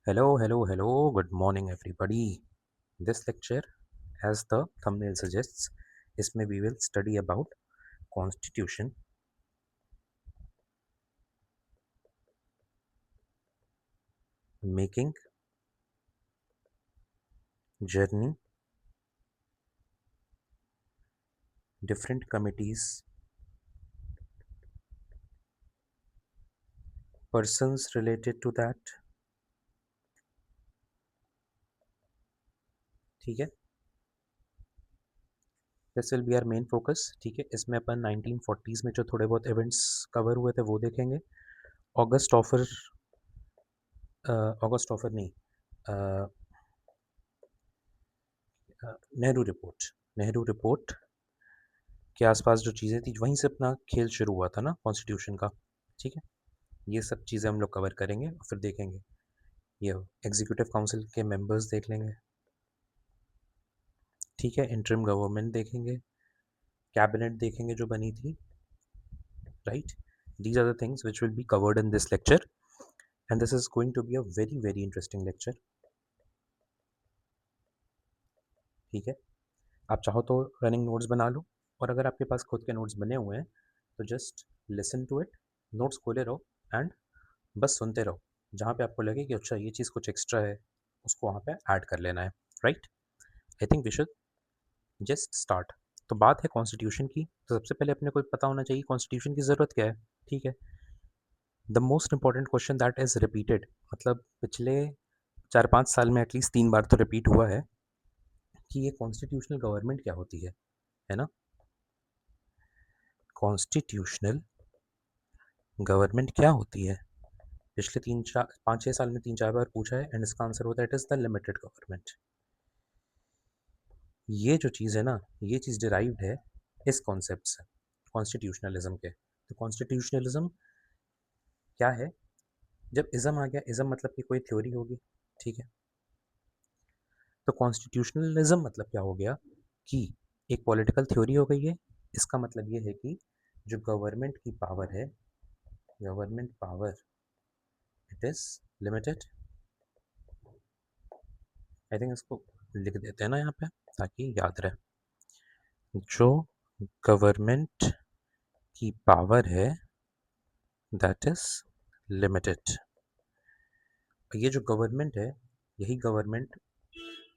Hello, hello, hello. Good morning, everybody. This lecture, as the thumbnail suggests, इसमें we will study about constitution, making, journey, different committees, persons related to that. ठीक है, this will be our main focus. ठीक है, इसमें अपन 1940s में जो थोड़े बहुत इवेंट्स कवर हुए थे वो देखेंगे. ऑगस्ट ऑफर ऑगस्ट ऑफर नहीं, नेहरू रिपोर्ट के आसपास जो चीज़ें थी वहीं से अपना खेल शुरू हुआ था ना कॉन्स्टिट्यूशन का. ठीक है, ये सब चीज़ें हम लोग कवर करेंगे और फिर देखेंगे ये एग्जीक्यूटिव काउंसिल के मेंबर्स देख लेंगे. ठीक है, इंटरिम गवर्नमेंट देखेंगे, कैबिनेट देखेंगे जो बनी थी. Right, these are the things which will be covered in this lecture and this is going to be a very very interesting lecture. ठीक है, आप चाहो तो रनिंग नोट्स बना लो, और अगर आपके पास खुद के नोट्स बने हुए हैं तो just listen to it, notes खोले रहो एंड बस सुनते रहो. जहाँ पे आपको लगे कि अच्छा ये चीज़ कुछ एक्स्ट्रा है उसको वहाँ पे ऐड कर लेना है. Right, I think we should just start. तो बात है कॉन्स्टिट्यूशन की, तो सबसे पहले अपने को पता होना चाहिए कॉन्स्टिट्यूशन की ज़रूरत क्या है. ठीक है, the most important question that is repeated, मतलब पिछले 4-5 साल में एटलीस्ट 3 बार तो रिपीट हुआ है कि ये कॉन्स्टिट्यूशनल गवर्नमेंट क्या होती है ना. कॉन्स्टिट्यूशनल गवर्नमेंट क्या होती है, पिछले 3-4 5-6 साल में 3-4 बार पूछा है एंड इसका आंसर होता है it is the limited government. ये जो चीज़ है ना, ये चीज़ डिराइव्ड है इस कॉन्सेप्ट से, कॉन्स्टिट्यूशनलिज्म के. तो कॉन्स्टिट्यूशनलिज्म क्या है, जब इज़म आ गया, इज़म मतलब कि कोई थ्योरी होगी. ठीक है, तो कॉन्स्टिट्यूशनलिज्म मतलब क्या हो गया कि एक पॉलिटिकल थ्योरी हो गई है. इसका मतलब ये है कि जो गवर्नमेंट की पावर है, government power, it is limited. I think इसको लिख देते हैं ना यहाँ पे ताकि याद रहे. जो गवर्नमेंट की पावर है दैट इज़ लिमिटेड. ये जो गवर्नमेंट है, यही गवर्नमेंट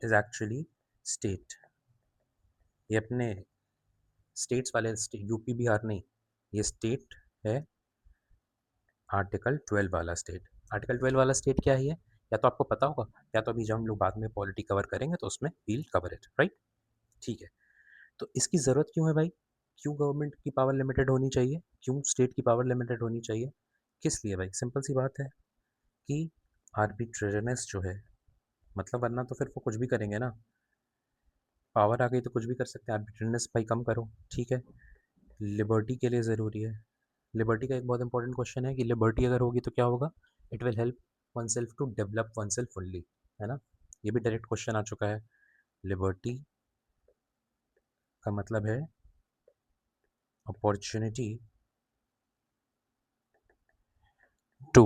इज़ एक्चुअली स्टेट. ये अपने स्टेट्स वाले यूपी बिहार नहीं, ये स्टेट है. आर्टिकल 12 वाला स्टेट. आर्टिकल 12 वाला स्टेट क्या है, या तो आपको पता होगा या तो अभी जब हम लोग बाद में पॉलिटी कवर करेंगे तो उसमें वील कवर इट. राइट, ठीक है. तो इसकी ज़रूरत क्यों है भाई, क्यों गवर्नमेंट की पावर लिमिटेड होनी चाहिए, क्यों स्टेट की पावर लिमिटेड होनी चाहिए, किस लिए भाई. सिंपल सी बात है कि आर्बिट्रेरनेस जो है, मतलब वरना तो फिर वो कुछ भी करेंगे ना. पावर आ गई तो कुछ भी कर सकते हैं, आर्बिट्रेरनेस भाई कम करो. ठीक है, लिबर्टी के लिए ज़रूरी है. लिबर्टी का एक बहुत इंपॉर्टेंट क्वेश्चन है कि लिबर्टी अगर होगी तो क्या होगा, it will help oneself to develop oneself fully, है ना. ये भी डायरेक्ट क्वेश्चन आ चुका है. लिबर्टी का मतलब है opportunity to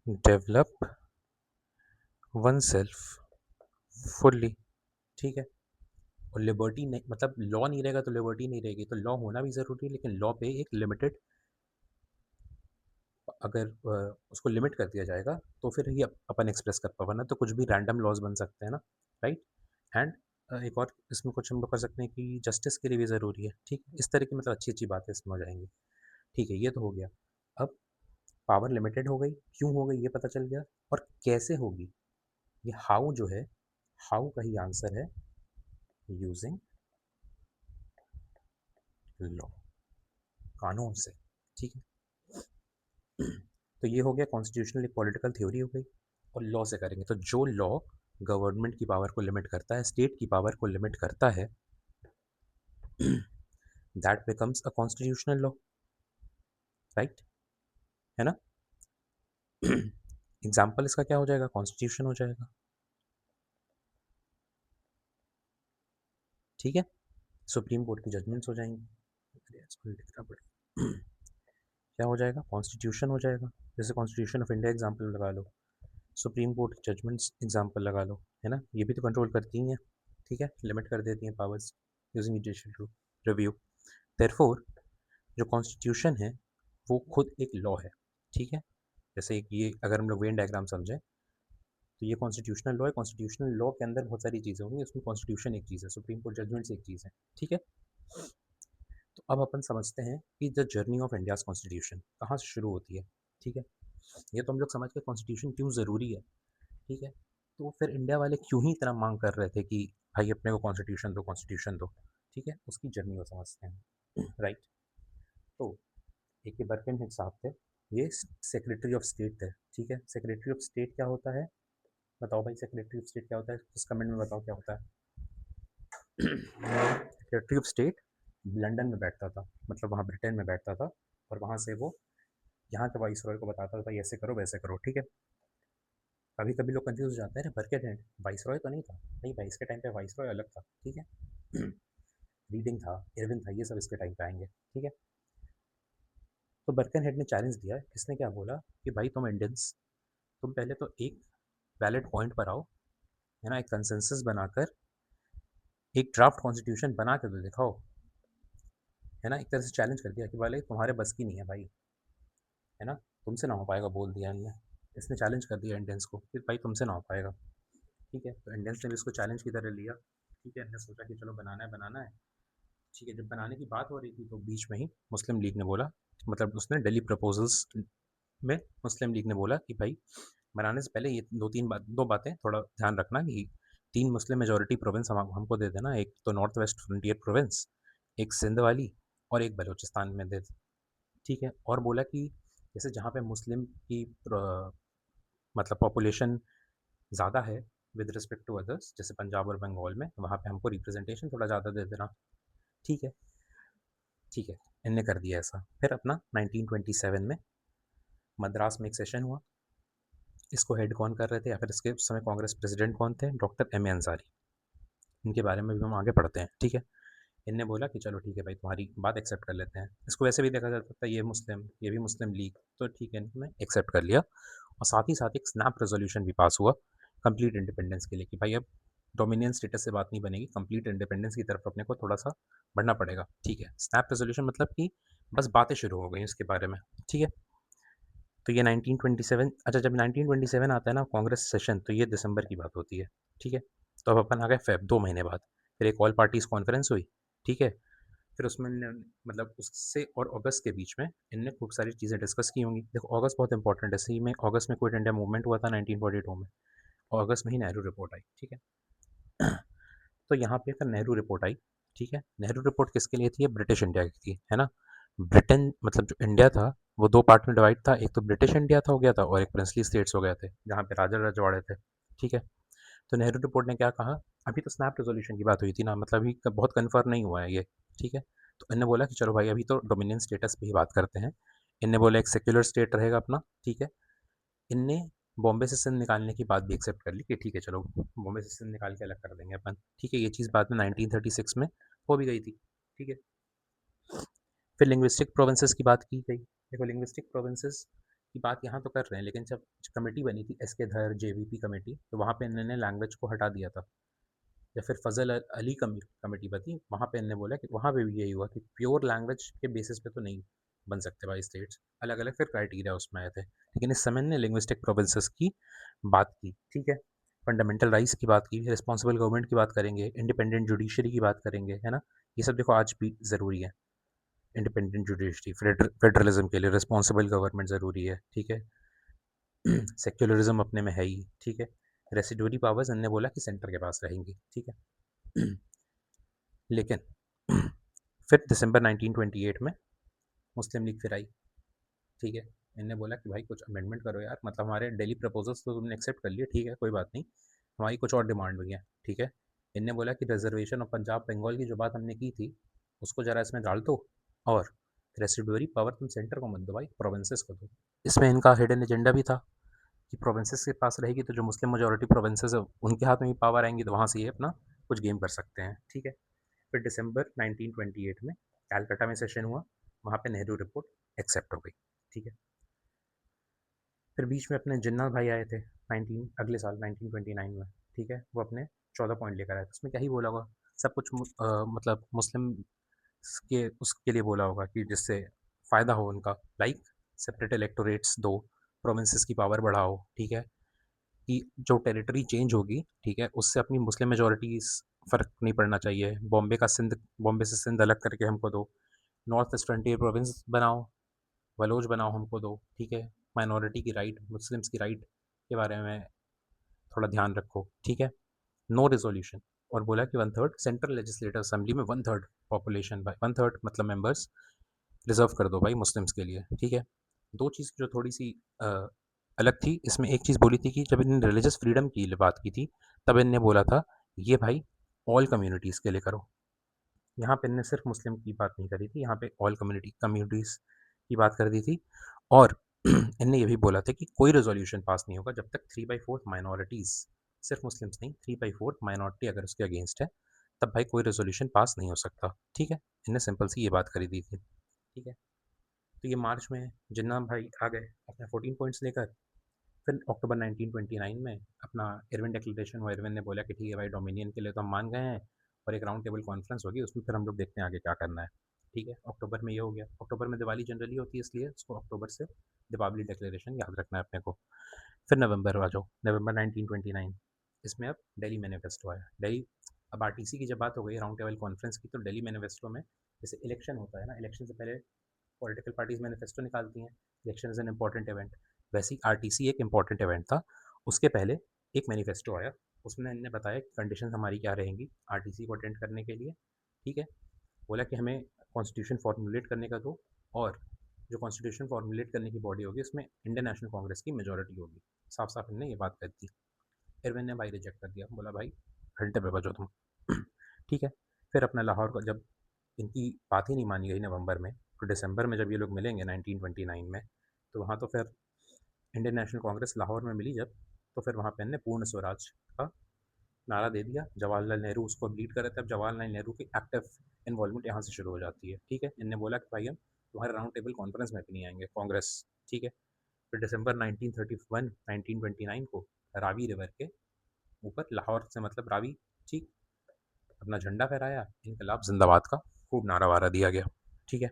develop oneself fully. ठीक है, और लिबर्टी नहीं मतलब लॉ नहीं रहेगा तो लिबर्टी नहीं रहेगी. तो लॉ होना भी ज़रूरी है, लेकिन लॉ पे एक लिमिटेड, अगर उसको लिमिट कर दिया जाएगा तो फिर ही अपन एक्सप्रेस कर पाएगा, ना तो कुछ भी रैंडम लॉज बन सकते हैं ना. राइट, एंड एक और इसमें कुछ हम लोग कर सकते हैं कि जस्टिस के लिए भी ज़रूरी है. ठीक, इस तरह की मतलब अच्छी अच्छी बातें इसमें हो जाएंगी. ठीक है, ये तो हो गया. अब पावर लिमिटेड हो गई, क्यों हो गई ये पता चल गया, और कैसे होगी, ये हाउ जो है, हाउ का ही आंसर है यूजिंग लॉ, कानून से. ठीक है, तो ये हो गया कॉन्स्टिट्यूशनल, एक पॉलिटिकल थ्योरी हो गई. और लॉ से करेंगे तो जो लॉ गवर्नमेंट की पावर को लिमिट करता है, स्टेट की पावर को लिमिट करता है, that becomes a constitutional law. Right, है ना. एग्जाम्पल इसका क्या हो जाएगा, कॉन्स्टिट्यूशन हो जाएगा. ठीक है, सुप्रीम कोर्ट की जजमेंट्स हो जाएंगी. अरे इसको लिखना पड़ेगा. क्या हो जाएगा, कॉन्स्टिट्यूशन हो जाएगा. जैसे कॉन्स्टिट्यूशन ऑफ इंडिया एग्जाम्पल लगा लो, सुप्रीम कोर्ट जजमेंट्स एग्जाम्पल लगा लो, है ना, ये भी तो कंट्रोल करती ही हैं, ठीक है, लिमिट कर देती हैं powers using judicial review. Therefore जो कॉन्स्टिट्यूशन है वो खुद एक लॉ है, ठीक है। जैसे ये अगर हम लोग वेन डायग्राम समझें तो ये कॉन्स्टिट्यूशनल लॉ है, कॉन्स्टिट्यूशनल लॉ के अंदर बहुत सारी चीज़ें होंगी, उसमें कॉन्स्टिट्यूशन एक चीज़ है, सुप्रीम कोर्ट जजमेंट्स एक चीज़ है, ठीक है। तो अब अपन समझते हैं कि the journey of India's constitution कहाँ से शुरू होती है, ठीक है। ये तो हम लोग समझ के कॉन्स्टिट्यूशन क्यों ज़रूरी है, ठीक है। तो फिर इंडिया वाले क्यों ही इतना मांग कर रहे थे कि भाई अपने को कॉन्स्टिट्यूशन दो, ठीक है, उसकी जर्नी को समझते हैं। राइट। तो एक ये बर्किन साहब थे, ये सेक्रेटरी ऑफ स्टेट थे, ठीक है। सेक्रेटरी ऑफ स्टेट क्या होता है, बताओ भाई, सेक्रेटरी ऑफ स्टेट क्या होता है, इस कमेंट में बताओ क्या होता है। सेक्रेटरी ऑफ स्टेट लंदन में बैठता था, मतलब वहाँ ब्रिटेन में बैठता था, और वहाँ से वो यहाँ के वाइस रॉय को बताता था ऐसे करो वैसे करो, ठीक है। कभी कभी लोग कंफ्यूज हो जाते हैं, बर्किन वाइस रॉय तो नहीं था, नहीं भाई, इसके टाइम पे वाइस रॉय अलग था, ठीक है। रीडिंग था, इरविन था, ये सब इसके टाइम पे आएंगे, ठीक है। तो बर्किन हेड ने चैलेंज दिया, किसने क्या बोला कि भाई तुम इंडियंस, तुम पहले तो एक वैलिड पॉइंट पर आओ, है ना, एक कंसेंसस बनाकर एक ड्राफ्ट कॉन्स्टिट्यूशन बना के तो दिखाओ, है ना। एक तरह से चैलेंज कर दिया कि भाई तुम्हारे बस की नहीं है भाई, है ना, तुमसे ना हो पाएगा, बोल दिया इनने, इसने चैलेंज कर दिया इंडियंस को कि भाई तुमसे ना हो पाएगा, ठीक है। तो इंडियंस ने भी इसको चैलेंज की तरह लिया, ठीक है। इन्होंने सोचा कि चलो बनाना है, ठीक है। जब बनाने की बात हो रही थी तो बीच में ही मुस्लिम लीग ने बोला, मतलब उसने दिल्ली प्रपोजल्स में मुस्लिम लीग ने बोला कि भाई बनाने से पहले ये दो बातें थोड़ा ध्यान रखना कि 3 मुस्लिम मेजॉरिटी प्रोविंस हमको दे देना, एक तो नॉर्थ वेस्ट फ्रंटियर प्रोविंस, एक सिंध वाली, और एक बलूचिस्तान में दे, ठीक है। और बोला कि जैसे जहाँ पे मुस्लिम की मतलब पॉपुलेशन ज़्यादा है विद रिस्पेक्ट टू अदर्स, जैसे पंजाब और बंगाल में, वहाँ पे हमको रिप्रेजेंटेशन थोड़ा ज़्यादा दे देना, ठीक है, ठीक है। इनने कर दिया ऐसा। फिर अपना 1927 में मद्रास में एक सेशन हुआ, इसको हेड कौन कर रहे थे, या फिर इसके उस समय कांग्रेस प्रेसिडेंट कौन थे, डॉक्टर एम ए अंसारी। इनके बारे में भी हम आगे पढ़ते हैं, ठीक है। इनने बोला कि चलो ठीक है भाई, तुम्हारी बात एक्सेप्ट कर लेते हैं, इसको वैसे भी देखा जा सकता है ये मुस्लिम, ये भी मुस्लिम लीग, तो ठीक है, इन्होंने एक्सेप्ट कर लिया। और साथ ही साथ एक स्नैप रेजोल्यूशन भी पास हुआ कंप्लीट इंडिपेंडेंस के लिए कि भाई अब डोमिनियन स्टेटस से बात नहीं बनेगी, कंप्लीट इंडिपेंडेंस की तरफ अपने को थोड़ा सा बढ़ना पड़ेगा, ठीक है। स्नैप रेजोल्यूशन मतलब कि बस बातें शुरू हो गई उसके बारे में, ठीक है। तो ये 1927, अच्छा जब 1927 आता है ना कांग्रेस सेशन, तो ये दिसंबर की बात होती है, ठीक है। तो अब अपन आ गए फेब 2 महीने बाद, फिर एक ऑल पार्टीज कॉन्फ्रेंस हुई, ठीक है। फिर उसमें मतलब उससे और अगस्त के बीच में इनने खूब सारी चीज़ें डिस्कस की होंगी। देखो अगस्त बहुत इंपॉर्टेंट है, सही में अगस्त में क्विट इंडिया मूवमेंट हुआ था 1942 में, और अगस्त में ही नेहरू रिपोर्ट आई, ठीक है। तो यहाँ पे फिर नेहरू रिपोर्ट आई, ठीक है। नेहरू रिपोर्ट किसके लिए थी, ये ब्रिटिश इंडिया की थी, है ना। ब्रिटेन मतलब जो इंडिया था वो 2 पार्ट में डिवाइड था, एक तो ब्रिटिश इंडिया था हो गया था, और एक प्रिंसली स्टेट्स हो गए थे जहाँ पे राजा रजवाड़े थे, ठीक है। तो नेहरू रिपोर्ट ने क्या कहा, अभी तो स्नैप रेजोल्यूशन की बात हुई थी ना, मतलब अभी बहुत कन्फर्म नहीं हुआ है ये, ठीक है। तो इन्होंने बोला कि चलो भाई अभी तो डोमिनियन स्टेटस पे ही बात करते हैं। इनने बोला एक सेक्युलर स्टेट रहेगा अपना, ठीक है। इनने बॉम्बे से सिंध निकालने की बात भी एक्सेप्ट कर ली कि ठीक है चलो बॉम्बे से सिंध निकाल के अलग कर देंगे अपन, ठीक है। ये चीज़ बाद में 1936 में हो भी गई थी, ठीक है। फिर लिंग्विस्टिक प्रोविंसेस की बात की गई। देखो लिंग्विस्टिक प्रोविंसेस की बात यहाँ तो कर रहे हैं, लेकिन जब कमेटी बनी थी एस के धर जेवीपी कमेटी, तो वहाँ पे इन्होंने लैंग्वेज को हटा दिया था। या फिर फजल अली कमेटी बनी, वहाँ पे इन्होंने बोला कि वहाँ पे भी यही हुआ कि प्योर लैंग्वेज के बेसिस पे तो नहीं बन सकते भाई स्टेट्स, अलग अलग फिर क्राइटेरिया उसमें आए थे, लेकिन इस समय ने लिंग्विस्टिक प्रोविंसेस की बात की, ठीक है। फंडामेंटल राइट्स की बात की, रिस्पॉन्सिबल गवर्नमेंट की बात करेंगे, इंडिपेंडेंट जुडिशरी की बात करेंगे, है ना। ये सब देखो आज भी ज़रूरी है। इंडिपेंडेंट जुडिशरी, फेडरलिज्म के लिए रिस्पॉन्सिबल गवर्नमेंट ज़रूरी है, ठीक है। सेक्युलरिज्म अपने में है ही, ठीक है। रेसिडोरी पावर्स इन्होंने बोला कि सेंटर के पास रहेंगी, ठीक है। लेकिन फिर दिसंबर 1928 में मुस्लिम लीग फिर आई, ठीक है। इन्होंने बोला कि भाई कुछ अमेंडमेंट करो यार, मतलब हमारे डेली प्रपोजल्स तो तुमने एक्सेप्ट कर लिए, ठीक है कोई बात नहीं, हमारी कुछ और डिमांड भी है, ठीक है। इनने बोला कि रिजर्वेशन और पंजाब बंगाल की जो बात हमने की थी उसको ज़रा इसमें डाल दो, और रेसिडुअरी पावर तुम सेंटर को मत दो भाई, प्रोविंसेस को दो। इसमें इनका हिडन एजेंडा भी था कि प्रोविंसेस के पास रहेगी तो जो मुस्लिम मेजोरिटी प्रोविंसेस है उनके हाथ में भी पावर आएंगी, तो वहाँ से ये अपना कुछ गेम कर सकते हैं, ठीक है। फिर दिसंबर 1928 में कैलकाटा में सेशन हुआ, वहाँ पे नेहरू रिपोर्ट एक्सेप्ट हो गई, ठीक है। फिर बीच में अपने जिन्ना भाई आए थे अगले साल 1929 में, ठीक है, वो अपने 14 पॉइंट लेकर आए थे। उसमें क्या ही बोला होगा, सब कुछ मतलब मुस्लिम के उसके लिए बोला होगा कि जिससे फ़ायदा हो उनका, लाइक सेपरेट इलेक्टोरेट्स दो, प्रोविंसेस की पावर बढ़ाओ, ठीक है, कि जो टेरिटरी चेंज होगी, ठीक है, उससे अपनी मुस्लिम मेजॉरिटीज़ फ़र्क नहीं पड़ना चाहिए। बॉम्बे से सिंध अलग करके हमको दो, नॉर्थ ईस्ट फ्रंटियर प्रोविंस बनाओ, वलोज बनाओ हमको दो, ठीक है, माइनॉरिटी की राइट, मुस्लिम्स की राइट के बारे में थोड़ा ध्यान रखो, ठीक है, नो रिजोल्यूशन। और बोला कि one third central legislative assembly में वन थर्ड पॉपुलेशन भाई, वन थर्ड मतलब मेंबर्स रिजर्व कर दो भाई मुस्लिम्स के लिए, ठीक है। दो चीज़ जो थोड़ी सी अ, अलग थी इसमें, एक चीज़ बोली थी कि जब इन्होंने रिलीजियस फ्रीडम की बात की थी, तब इनने बोला था ये भाई ऑल कम्युनिटीज़ के लिए करो। यहाँ पे इनने सिर्फ मुस्लिम की बात नहीं करी थी, यहाँ पे ऑल कम्युनिटीज़ की बात कर दी थी। और इनने ये भी बोला था कि कोई रेजोल्यूशन पास नहीं होगा जब तक 3/4 माइनॉरिटीज़, सिर्फ मुस्लिम्स नहीं, 3/4 माइनॉरिटी अगर उसके अगेंस्ट है, तब भाई कोई रेजोल्यूशन पास नहीं हो सकता, ठीक है। इनने सिंपल सी ये बात करी दी थी, ठीक है। तो ये मार्च में जिन्ना भाई आ गए अपने 14 पॉइंट्स लेकर। फिर अक्टूबर 1929 में अपना इरविन डिक्लेरेशन हुआ। इरविन ने बोला कि ठीक है भाई, डोमिनियन के लिए तो हम मान गए हैं, और एक राउंड टेबल कॉन्फ्रेंस होगी, उसमें फिर हम लोग देखते हैं आगे क्या करना है, ठीक है। अक्टूबर में ये हो गया। अक्टूबर में दिवाली जनरली होती है, इसलिए उसको अक्टूबर से दीपावली डिक्लेरेशन याद रखना है अपने को। फिर नवंबर आ जाओ, नवंबर 1929, इसमें अब दिल्ली मैनिफेस्टो आया। दिल्ली, अब आरटीसी की जब बात हो गई राउंड टेबल कॉन्फ्रेंस की, तो दिल्ली मैनिफेस्टो में जैसे इलेक्शन होता है ना, इलेक्शन से पहले पॉलिटिकल पार्टीज मैनिफेस्टो निकालती हैं, election is an important event, वैसे ही आरटीसी एक इंपॉर्टेंट इवेंट था। उसके पहले एक मैनिफेस्टो आया, उसमें इन्होंने बताया कंडीशन हमारी क्या रहेंगी आरटीसी को अटेंड करने के लिए, ठीक है। बोला कि हमें कॉन्स्टिट्यूशन फॉर्मुलेट करने का दो, और जो कॉन्स्टिट्यूशन फॉर्मुलेट करने की बॉडी होगी उसमें इंडियन नेशनल कांग्रेस की मेजोरिटी होगी। साफ साफ इन्होंने ये बात कर दी। इरविन ने भाई रिजेक्ट कर दिया, बोला भाई घंटे पे बजो तुम। ठीक है। फिर अपना लाहौर का जब इनकी बात ही नहीं मानी गई नवंबर में, तो दिसंबर में जब ये लोग मिलेंगे 1929 में, तो वहाँ तो फिर इंडियन नेशनल कांग्रेस लाहौर में मिली जब, तो फिर वहाँ पे इन्होंने पूर्ण स्वराज का नारा दे दिया। जवाहरलाल नेहरू उसको लीड कर रहे थे। अब जवाहरलाल नेहरू की एक्टिव इन्वॉल्वमेंट यहाँ से शुरू हो जाती है, ठीक है। इनने बोला कि भाई हम तुम्हारे राउंड टेबल कॉन्फ्रेंस में भी नहीं आएंगे, कांग्रेस, ठीक है। फिर दिसंबर 1931 1929 को रावी रिवर के ऊपर, लाहौर से मतलब रावी, ठीक, अपना झंडा फहराया, इनकलाब जिंदाबाद का खूब नारा वारा दिया गया, ठीक है।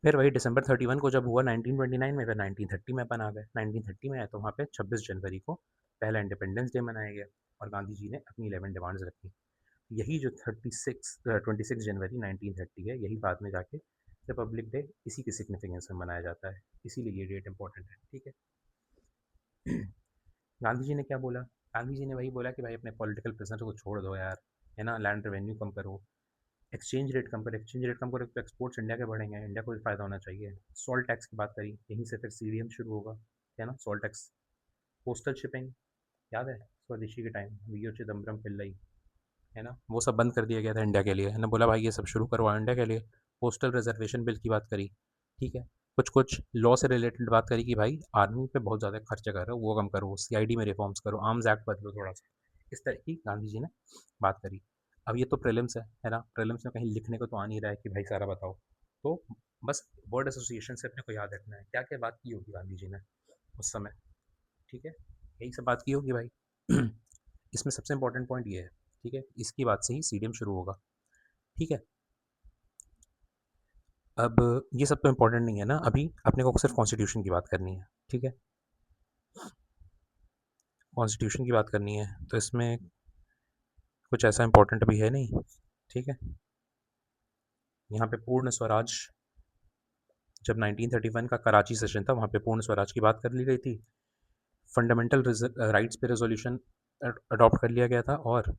फिर वही दिसंबर 31 को जब हुआ 1929 में, फिर 1930 में अपन आ गए। 1930 में आए तो वहाँ पे 26 जनवरी को पहला इंडिपेंडेंस डे मनाया गया, और गांधी जी ने अपनी 11 डिमांड्स रखी। यही जो 26 जनवरी 1930 है, यही बाद में जाके रिपब्लिक डे इसी की सिग्निफिकेंस में मनाया जाता है, इसीलिए ये डेट इंपॉर्टेंट है, ठीक है। गांधी जी ने क्या बोला? गांधी जी ने वही बोला कि भाई अपने पॉलिटिकल प्रिजनर को छोड़ दो यार, है ना, लैंड रेवेन्यू कम करो, एक्सचेंज रेट कम करो। एक्सचेंज रेट कम करो तो एक्सपोर्ट्स इंडिया के बढ़ेंगे, इंडिया को भी फायदा होना चाहिए। सॉल्ट टैक्स की बात करी, यहीं से फिर सीडीएम शुरू होगा, है ना, सॉल्ट टैक्स। पोस्टल शिपिंग याद है स्वदेशी के टाइम, वीओ चिदम्बरम पिल्लई, है ना, वो सब बंद कर दिया गया था इंडिया के लिए, है ना। बोला भाई ये सब शुरू करवाओ इंडिया के लिए। पोस्टल रिजर्वेशन बिल की बात करी, ठीक है। कुछ कुछ लॉ से रिलेटेड बात करी कि भाई आर्मी पे बहुत ज़्यादा खर्चा कर रहे हो, वो कम करो, सीआईडी में रिफॉर्म्स करो, आर्म्स एक्ट बदलो थोड़ा सा, इस तरह की गांधी जी ने बात करी। अब ये तो प्रीलिम्स है ना, प्रीलिम्स में कहीं लिखने को तो आ नहीं रहा है कि भाई सारा बताओ, तो बस वर्ड एसोसिएशन से अपने को याद रखना है क्या क्या बात की होगी गांधी जी ने उस समय, ठीक है। यही सब बात की होगी भाई। इसमें सबसे इंपॉर्टेंट पॉइंट ये है, ठीक है, इसकी बात से ही सीडीएम शुरू होगा, ठीक है। अब ये सब तो इंपॉर्टेंट नहीं है ना, अभी अपने को सिर्फ कॉन्स्टिट्यूशन की बात करनी है, ठीक है। कॉन्स्टिट्यूशन की बात करनी है, तो इसमें कुछ ऐसा इंपॉर्टेंट भी है नहीं, ठीक है। यहाँ पे पूर्ण स्वराज, जब 1931 का कराची सेशन था, वहाँ पे पूर्ण स्वराज की बात कर ली गई थी। फंडामेंटल राइट्स पे रेजोल्यूशन अडॉप्ट कर लिया गया था, और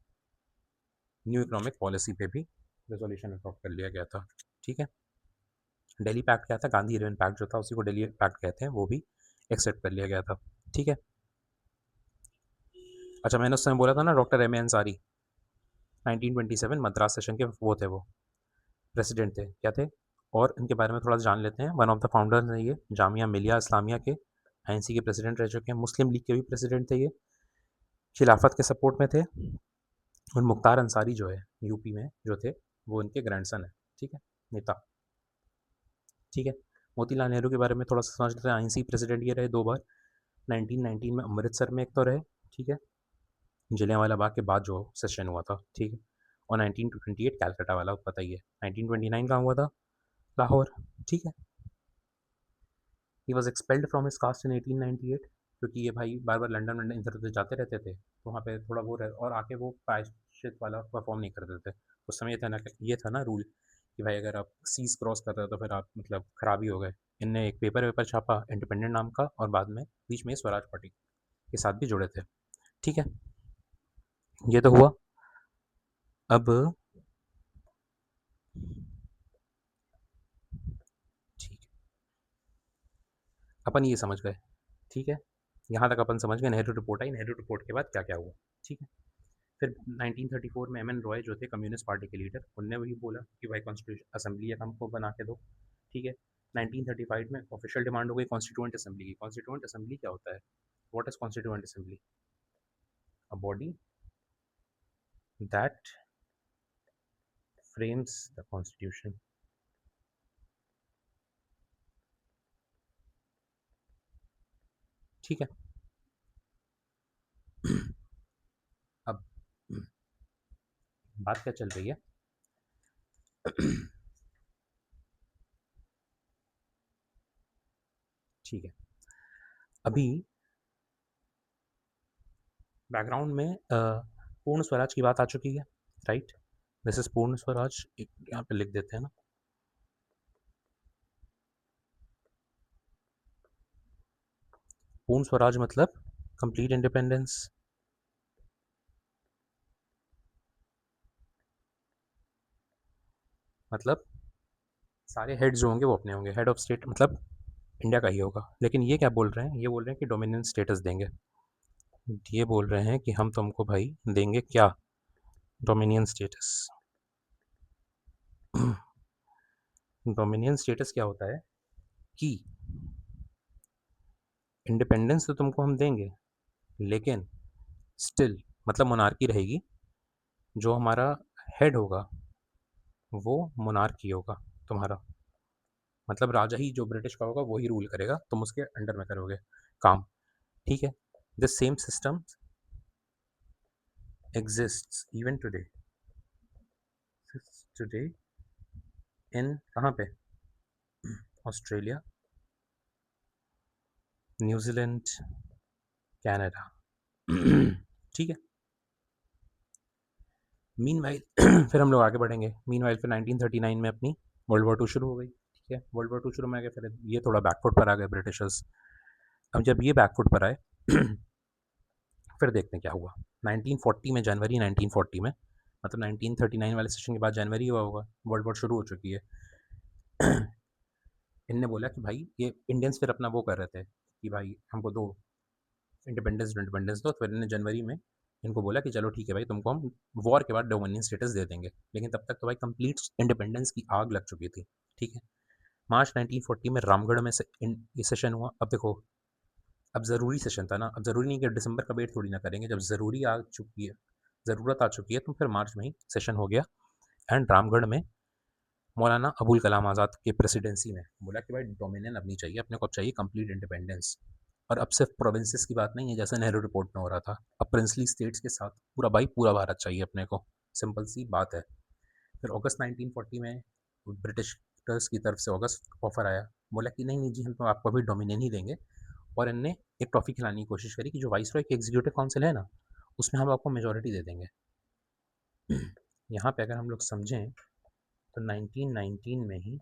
न्यू इकोनॉमिक पॉलिसी पे भी रेजोल्यूशन अडॉप्ट कर लिया गया था, ठीक है। दिल्ली पैक्ट क्या था? गांधी इरविन पैक्ट जो था उसी को दिल्ली पैक्ट कहते हैं, वो भी एक्सेप्ट कर लिया गया था, ठीक है। अच्छा, मैंने उस समय बोला था ना doctor M A Ansari, 1927 Madras session के वो थे, वो प्रेसिडेंट थे, क्या थे? और इनके बारे में थोड़ा सा जान लेते हैं। वन ऑफ द फाउंडर्स हैं ये जामिया मिलिया इस्लामिया के, आईएनसी के प्रेसिडेंट रह चुके हैं, मुस्लिम लीग के भी प्रेसिडेंट थे ये, खिलाफत के सपोर्ट में थे। और मुख्तार अंसारी जो है यूपी में जो थे, वो इनके ग्रैंडसन है, ठीक है, नेता, ठीक है। मोतीलाल नेहरू के बारे में थोड़ा सा समझ लेते हैं। आईएनसी प्रेसिडेंट ये रहे 2 बार, 1919 में अमृतसर में एक तो रहे, ठीक है, जलियांवाला बाग के बाद जो सेशन हुआ था, ठीक है, और 1928 कैलकाटा वाला पता ही है। 1929 कहाँ हुआ था? लाहौर, ठीक है। He was expelled from his caste in 1898, क्योंकि ये भाई बार बार लंदन वंदन इधर उधर जाते रहते थे, तो वहाँ पे थोड़ा वो रहे, और आके वो प्रायश्चित वाला परफॉर्म नहीं करते थे। उस समय ये था ना रूल कि भाई अगर आप सीज क्रॉस कर रहे हो तो फिर आप मतलब खराब ही हो गए। इनने एक पेपर वेपर छापा इंडिपेंडेंट नाम का, और बाद में बीच में स्वराज पार्टी के साथ भी जुड़े थे, ठीक है। ये तो हुआ। अब ठीक है, अपन ये समझ गए, ठीक है, यहाँ तक अपन समझ गए। नेहरू रिपोर्ट आई, नेहरू रिपोर्ट के बाद क्या क्या हुआ, ठीक है। फिर 1934 में एम एन रॉय जो थे कम्युनिस्ट पार्टी के लीडर, उनने वही बोला कि भाई कॉन्स्टिट्यूशन असेंबली एक हमको बना के दो, ठीक है। 1935 में ऑफिशियल डिमांड हो गई कॉन्स्टिट्यूएंट असेंबली की। कॉन्स्टिट्यूएंट असेंबली क्या होता है? What is constituent assembly? A body that frames the constitution. ठीक है। अब बात क्या चल रही है? ठीक है, अभी बैकग्राउंड में पूर्ण स्वराज की बात आ चुकी है, राइट। दिस इज पूर्ण स्वराज, यहाँ पे लिख देते हैं ना। पूर्ण स्वराज मतलब कंप्लीट इंडिपेंडेंस, मतलब सारे हेड जो होंगे वो अपने होंगे। हेड ऑफ स्टेट मतलब इंडिया का ही होगा। लेकिन ये क्या बोल रहे हैं? ये बोल रहे हैं कि डोमिनियन स्टेटस देंगे। ये बोल रहे हैं कि हम तुमको भाई देंगे क्या? Dominion status. डोमिनियन स्टेटस क्या होता है कि इंडिपेंडेंस तो तुमको हम देंगे, लेकिन स्टिल मतलब मोनार्की रहेगी। जो हमारा हेड होगा वो मोनार्की होगा तुम्हारा, मतलब राजा ही जो ब्रिटिश का होगा वो ही रूल करेगा, तुम उसके अंडर में करोगे काम, ठीक है। This same system exists even today इन कहाँ पे? Australia, New Zealand, Canada. ठीक है। मीनवाइल फिर हम लोग आगे बढ़ेंगे। मीनवाइल फिर 1939 में अपनी वर्ल्ड वॉर 2 शुरू हो गई, ठीक है। वर्ल्ड वॉर 2 शुरू में आ गया, फिर ये थोड़ा बैकफुट पर आ गए ब्रिटिशर्स। अब जब ये बैकफुट पर आए फिर देखते हैं क्या हुआ। 1940 में, जनवरी 1940 में, मतलब 1939 वाले सेशन के बाद जनवरी हुआ होगा, वर्ल्ड वॉर शुरू हो चुकी है। इनने बोला कि भाई ये इंडियंस फिर अपना वो कर रहे थे कि भाई हमको दो इंडिपेंडेंस इंडिपेंडेंस दो। फिर इन्होंने जनवरी में इनको बोला कि चलो ठीक है भाई, तुमको हम वॉर के बाद डोमिनियन स्टेटस दे देंगे। लेकिन तब तक तो भाई कंप्लीट इंडिपेंडेंस की आग लग चुकी थी, ठीक है। मार्च 1940 में रामगढ़ में ये सेशन हुआ। अब देखो, अब ज़रूरी सेशन था ना, अब ज़रूरी नहीं कि दिसंबर का वेट थोड़ी ना करेंगे। जब ज़रूरी आ चुकी है, ज़रूरत आ चुकी है, तो फिर मार्च में ही सेशन हो गया। एंड रामगढ़ में मौलाना अबुल कलाम आज़ाद के प्रेसिडेंसी में बोला कि भाई डोमिनियन अब नहीं चाहिए, अपने को चाहिए कंप्लीट इंडिपेंडेंस। और अब सिर्फ प्रोविंसेस की बात नहीं है जैसे नेहरू रिपोर्ट में हो रहा था, अब प्रिंसली स्टेट्स के साथ पूरा भाई पूरा भारत चाहिए अपने को। सिंपल सी बात है। फिर अगस्त 1940 में ब्रिटिशर्स की तरफ से अगस्त ऑफर आया, बोला कि नहीं नहीं जी, हम तो आपको अभी डोमिनियन ही देंगे। और इनने एक ट्रॉफी खिलाने की कोशिश करी कि जो वाइसरॉय की एग्जीक्यूटिव काउंसिल है ना, उसमें हम आपको मेजोरिटी दे देंगे। यहाँ पे अगर हम लोग समझें तो 1919 में ही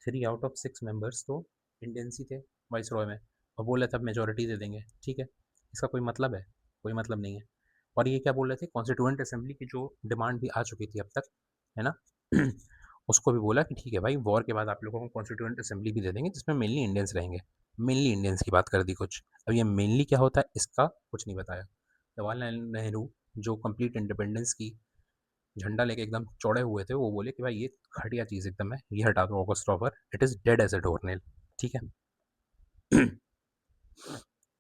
3 आउट ऑफ 6 मेंबर्स तो इंडियंस ही थे वाइसरॉय में, और बोले तब मेजोरिटी दे देंगे, ठीक है। इसका कोई मतलब है? कोई मतलब नहीं है। और ये क्या बोल रहे थे? कॉन्स्टिट्यूएंट असेंबली की जो डिमांड भी आ चुकी थी अब तक, है ना, उसको भी बोला कि ठीक है भाई, वॉर के बाद आप लोगों को कॉन्स्टिट्यूएंट असेंबली भी दे देंगे जिसमें मेनली इंडियंस रहेंगे। मेनली इंडियंस की बात कर दी कुछ। अब ये मेनली क्या होता है इसका कुछ नहीं बताया। जवाहरलाल नेहरू जो कंप्लीट इंडिपेंडेंस की झंडा लेके एकदम चौड़े हुए थे, वो बोले कि भाई ये घटिया चीज़ एकदम है, ये हटा दो August offer, it is dead as a doornail, ठीक है।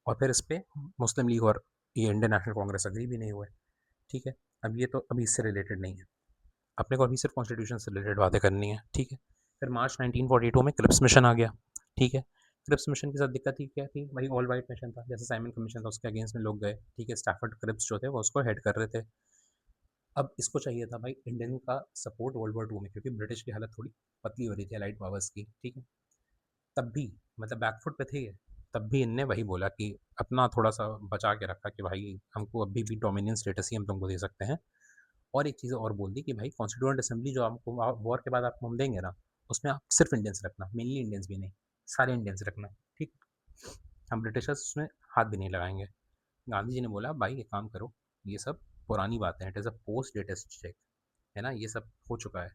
और फिर इस पे मुस्लिम लीग और ये इंडियन नेशनल कांग्रेस अग्री भी नहीं हुए, ठीक है। अब ये तो अभी इससे रिलेटेड नहीं है, अपने को अभी सिर्फ कॉन्स्टिट्यूशन से रिलेटेड बातें करनी है, ठीक है। फिर मार्च 1942 में क्रिप्स मिशन आ गया। ठीक है। क्रिप्स मिशन के साथ दिक्कत ही क्या थी, वही ऑल वाइट मिशन था, जैसे साइमन कमीशन था उसके अगेंस्ट में लोग गए, ठीक है। स्टैफर्ड क्रिप्स जो थे वो उसको हेड कर रहे थे। अब इसको चाहिए था भाई इंडियन का सपोर्ट वर्ल्ड वॉर 2 में, क्योंकि ब्रिटिश की हालत थोड़ी पतली हो रही थी अलाइड पावर्स की, ठीक है। तब भी मतलब बैकफुट पे थे ये, तब भी इनने वही बोला कि अपना थोड़ा-सा बचा के रखा कि भाई हमको अभी भी डोमिनियन स्टेटस ही हम तुमको दे सकते हैं। और एक चीज़ और बोल दी कि भाई कॉन्स्टिट्यूएंट असेंबली जो आपको वॉर के बाद आपको हम देंगे ना, उसमें आप सिर्फ इंडियंस रखना, मेनली इंडियंस भी नहीं, सारे इंडियंस रखना, ठीक। हम ब्रिटिशर्स उसमें हाथ भी नहीं लगाएंगे। गांधी जी ने बोला भाई एक काम करो, ये सब पुरानी बातें हैं, इट इज़ अ पोस्ट डेटेस्ट चेक, है ना, ये सब हो चुका है,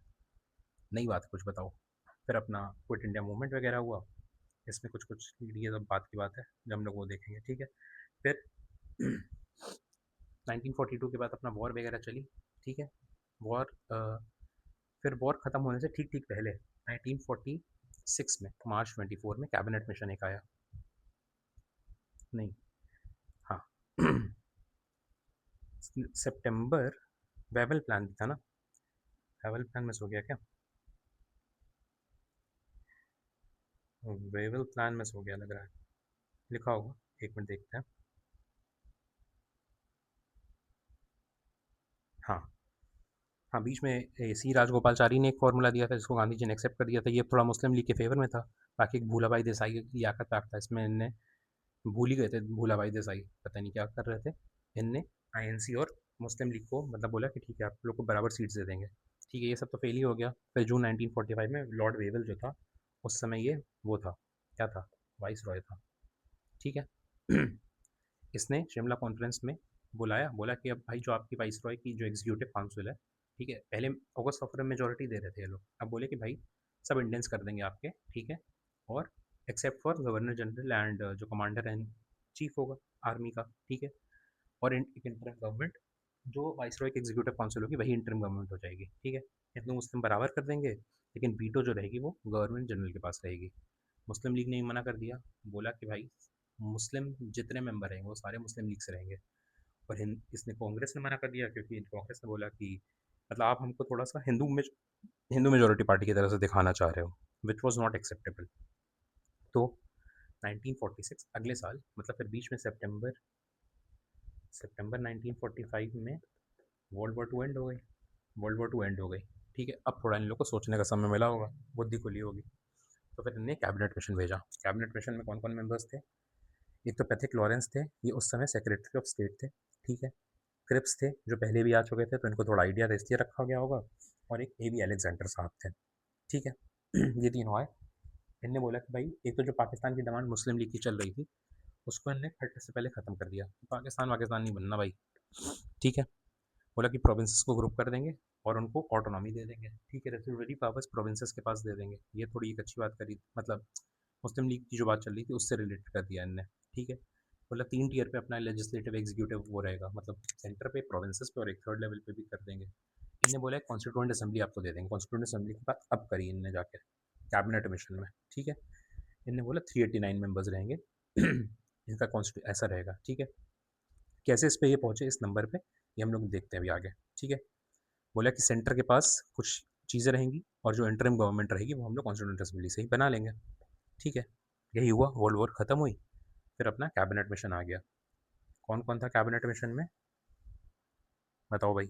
नई बात कुछ बताओ। फिर अपना क्विट इंडिया मूवमेंट वगैरह हुआ, इसमें कुछ कुछ ये सब बात की बात है, जब हम लोग वो देखेंगे, ठीक है। फिर 1942 के बाद अपना वॉर वगैरह चली, ठीक है। वॉर फिर वॉर ख़त्म होने से ठीक ठीक पहले 1946 में मार्च 24 में कैबिनेट मिशन एक आया। नहीं, हाँ। सितंबर, वेवल प्लान था ना, वेवल प्लान मिस हो गया क्या? वेवल प्लान मिस हो गया लग रहा है, लिखा होगा, एक मिनट देखते हैं। हाँ, हाँ, बीच में सी राजगोपालचारी ने एक फार्मूला दिया था जिसको गांधी जी ने एक्सेप्ट कर दिया था, ये थोड़ा मुस्लिम लीग के फेवर में था। बाकी एक भूलाभाई देसाई लियाकत एक्ट था, इसमें इनने भूल ही गए थे, भूलाभाई देसाई पता नहीं क्या कर रहे थे। इनने आईएनसी और मुस्लिम लीग को मतलब बोला कि ठीक है आप लोग को बराबर सीट्स दे देंगे, ठीक है। ये सब तो फेल ही हो गया। फिर जून 1945 में लॉर्ड वेवल जो था, उस समय ये वो था, क्या था, वाइस रॉय था, ठीक है। इसने शिमला कॉन्फ्रेंस में बुलाया, बोला कि अब भाई जो आपकी वाइस रॉय की जो एग्जीक्यूटिव काउंसिल है, ठीक है, पहले ऑगस्ट ऑफर में मेजोरिटी दे रहे थे ये लोग, अब बोले कि भाई सब इंडियंस कर देंगे आपके, ठीक है। और except for governor general and जो कमांडर एंड चीफ होगा आर्मी का, ठीक है। और एक इंटरम गवर्नमेंट, जो वाइस रॉय की एग्जीक्यूटिव काउंसिल होगी वही इंटरम गवर्नमेंट हो जाएगी, ठीक है। हिंदू मुस्लिम बराबर कर देंगे, लेकिन वीटो जो रहेगी वो गवर्नमेंट जनरल के पास रहेगी। मुस्लिम लीग ने मना कर दिया, बोला कि भाई मुस्लिम जितने मेंबर रहेंगे वो सारे मुस्लिम लीग से रहेंगे। और इसने कांग्रेस ने मना कर दिया, क्योंकि कांग्रेस ने बोला कि मतलब आप हमको थोड़ा सा हिंदू मेजोरिटी पार्टी की तरह से दिखाना चाह रहे हो, विच वॉज नॉट एक्सेप्टेबल। तो 1946 अगले साल, मतलब फिर बीच में सितंबर सितंबर 1945 में वर्ल्ड वॉर टू एंड हो गई, वर्ल्ड वॉर टू एंड हो गई, ठीक है। अब थोड़ा इन लोग को सोचने का समय मिला होगा, बुद्धि खुली होगी। तो फिर इन्हें कैबिनेट मिशन भेजा। कैबिनेट मिशन में कौन कौन मेंबर्स थे? एक तो पैथिक लॉरेंस थे, ये उस समय सेक्रेटरी ऑफ स्टेट थे, ठीक है। क्रिप्स थे जो पहले भी आ चुके थे, तो इनको थोड़ा आइडिया था इसलिए रखा गया होगा। और एक ए बी अलेक्जेंडर साहब थे, ठीक है। ये तीनों आए। इनने बोला कि भाई एक तो जो पाकिस्तान की डिमांड मुस्लिम लीग की चल रही थी, उसको इनने फटने से पहले ख़त्म कर दिया। पाकिस्तान वाकिस्तान नहीं बनना भाई, ठीक है। बोला कि प्रोविंसेस को ग्रुप कर देंगे और उनको ऑटोनॉमी दे देंगे, ठीक है। रेसिडुअरी पावर्स प्रोविंसेस के पास दे देंगे। ये थोड़ी एक अच्छी बात करी, मतलब मुस्लिम लीग की जो बात चल रही थी उससे रिलेटेड कर दिया इनने, ठीक है। बोला 3 टियर पे अपना लेजिस्लेटिव एग्जीक्यूटिव वो रहेगा, मतलब सेंटर पे, प्रोविंसेस पे और एक थर्ड लेवल पे भी कर देंगे। इनने बोला कॉन्स्टिट्यूएंट असेंबली आपको दे देंगे। कॉन्स्टिट्यूएंट असेंबली की बात अब करी इनने जाकर कैबिनेट मिशन में, ठीक है। इनने बोला 389 मेंबर्स रहेंगे। इनका कॉन्स्टिट्यू ऐसा रहेगा, ठीक है। कैसे इस पे ये पहुंचे इस नंबर पे, ये हम लोग देखते हैं अभी आगे, ठीक है। बोला कि सेंटर के पास कुछ चीज़ें रहेंगी और जो इंटरिम गवर्नमेंट रहेगी वो हम लोग कॉन्स्टिट्यूंट असेंबली से ही बना लेंगे, ठीक है। यही हुआ, वर्ल्ड वॉर खत्म हुई, फिर अपना कैबिनेट मिशन आ गया। कौन कौन था कैबिनेट मिशन में, बताओ भाई?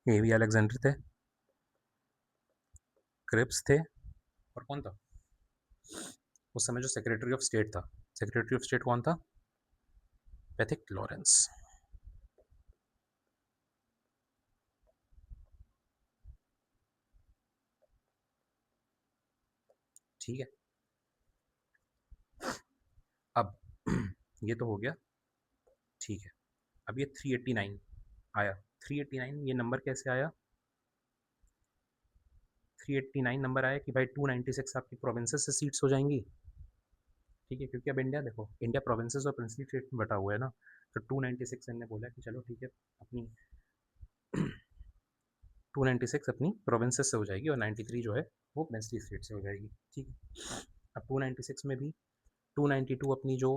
ए वी अलेक्जेंडर थे, क्रिप्स थे, और कौन था उस समय जो सेक्रेटरी ऑफ स्टेट था? सेक्रेटरी ऑफ स्टेट कौन था? पैथिक लॉरेंस, ठीक है। अब ये तो हो गया, ठीक है। अब ये 389 आया। 389 ये नंबर कैसे आया? 389 नंबर आया कि भाई 296 आपकी प्रोविंसेस से सीट्स हो जाएंगी, ठीक है। क्योंकि अब इंडिया देखो, इंडिया प्रोविंसेस और प्रिंसली स्टेट में बटा हुआ है ना, तो 296 ने बोला कि चलो ठीक है, अपनी 296 अपनी प्रोविंसेस से हो जाएगी और 93 जो है वो प्रिंसली स्टेट से हो जाएगी, ठीक है। अब 296 में भी 292 अपनी जो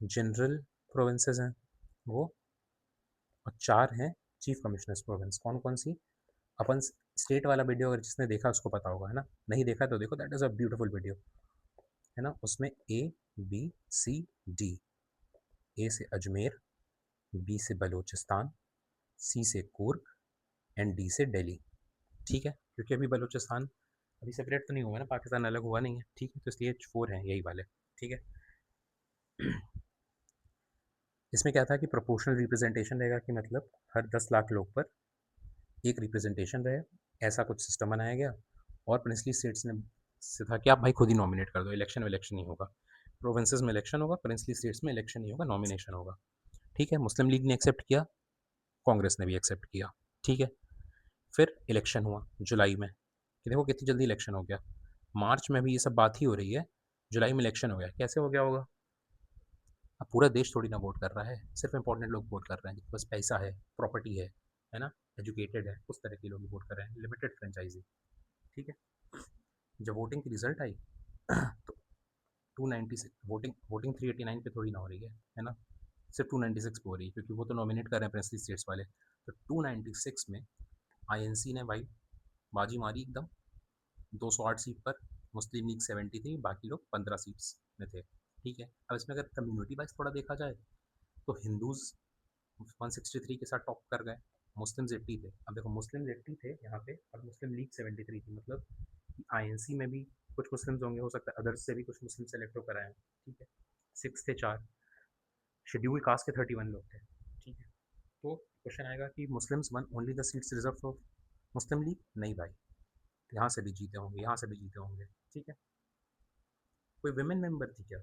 जनरल प्रोविंसेस हैं वो, और 4 हैं चीफ कमिश्नर्स प्रोविंस। कौन कौन सी? अपन स्टेट वाला वीडियो अगर जिसने देखा उसको पता होगा, है ना, नहीं देखा तो देखो, that is a beautiful video, है ना। उसमें ए बी सी डी, ए से अजमेर, बी से बलूचिस्तान, सी से कुर्ग एंड डी से दिल्ली, ठीक है, क्योंकि अभी बलूचिस्तान अभी सेपरेट तो नहीं हुआ ना, पाकिस्तान अलग हुआ नहीं है, ठीक है, तो इसलिए 4 हैं यही वाले, ठीक है। इसमें क्या था कि प्रोपोर्शनल रिप्रेजेंटेशन रहेगा, कि मतलब हर 10 लाख लोग पर एक रिप्रेजेंटेशन रहे, ऐसा कुछ सिस्टम बनाया गया। और प्रिंसली स्टेट्स ने से था कि आप भाई खुद ही नॉमिनेट कर दो, इलेक्शन इलेक्शन नहीं होगा, प्रोविंसेस में इलेक्शन होगा, प्रिंसली स्टेट्स में इलेक्शन नहीं होगा, नॉमिनेशन होगा, ठीक है। मुस्लिम लीग ने एक्सेप्ट किया, कांग्रेस ने भी एक्सेप्ट किया, ठीक है। फिर इलेक्शन हुआ जुलाई में, कि देखो कितनी जल्दी इलेक्शन हो गया, मार्च में भी ये सब बात ही हो रही है, जुलाई में इलेक्शन हो गया, कैसे हो गया होगा। अब पूरा देश थोड़ी ना वोट कर रहा है, सिर्फ इंपॉर्टेंट लोग वोट कर रहे हैं, जिनके पास पैसा है, प्रॉपर्टी है ना, एजुकेटेड है, उस तरह के लोग वोट कर रहे हैं, लिमिटेड फ्रेंचाइजी, ठीक है। जब वोटिंग की रिजल्ट आई तो 296 वोटिंग वोटिंग 389 पे थोड़ी ना हो रही है ना, सिर्फ 296 पे हो रही है, क्योंकि वो तो नॉमिनेट कर रहे हैं प्रिंसली स्टेट्स वाले। तो 296 में आईएनसी ने भाई बाजी मारी एकदम, 208 सीट पर, मुस्लिम लीग 73, बाकी लोग 15 सीट्स में थे, ठीक है। अब इसमें अगर कम्युनिटी वाइज थोड़ा देखा जाए तो हिंदूज 163 के साथ टॉप कर गए, मुस्लिम्स 80 थे। अब देखो मुस्लिम्स 80 थे यहाँ पे और मुस्लिम लीग 73 थी, मतलब आईएनसी में भी कुछ मुस्लिम्स होंगे, हो सकता है अदर्स से भी कुछ मुस्लिम सेलेक्ट होकर आए, ठीक है। 6 थे 4, शेड्यूल कास्ट के 31 लोग थे, ठीक है। तो क्वेश्चन आएगा कि Muslims one only the seats reserve for Muslim league, नहीं भाई, यहाँ से भी जीते होंगे, यहाँ से भी जीते होंगे, ठीक है। कोई विमेन मेंबर थी क्या?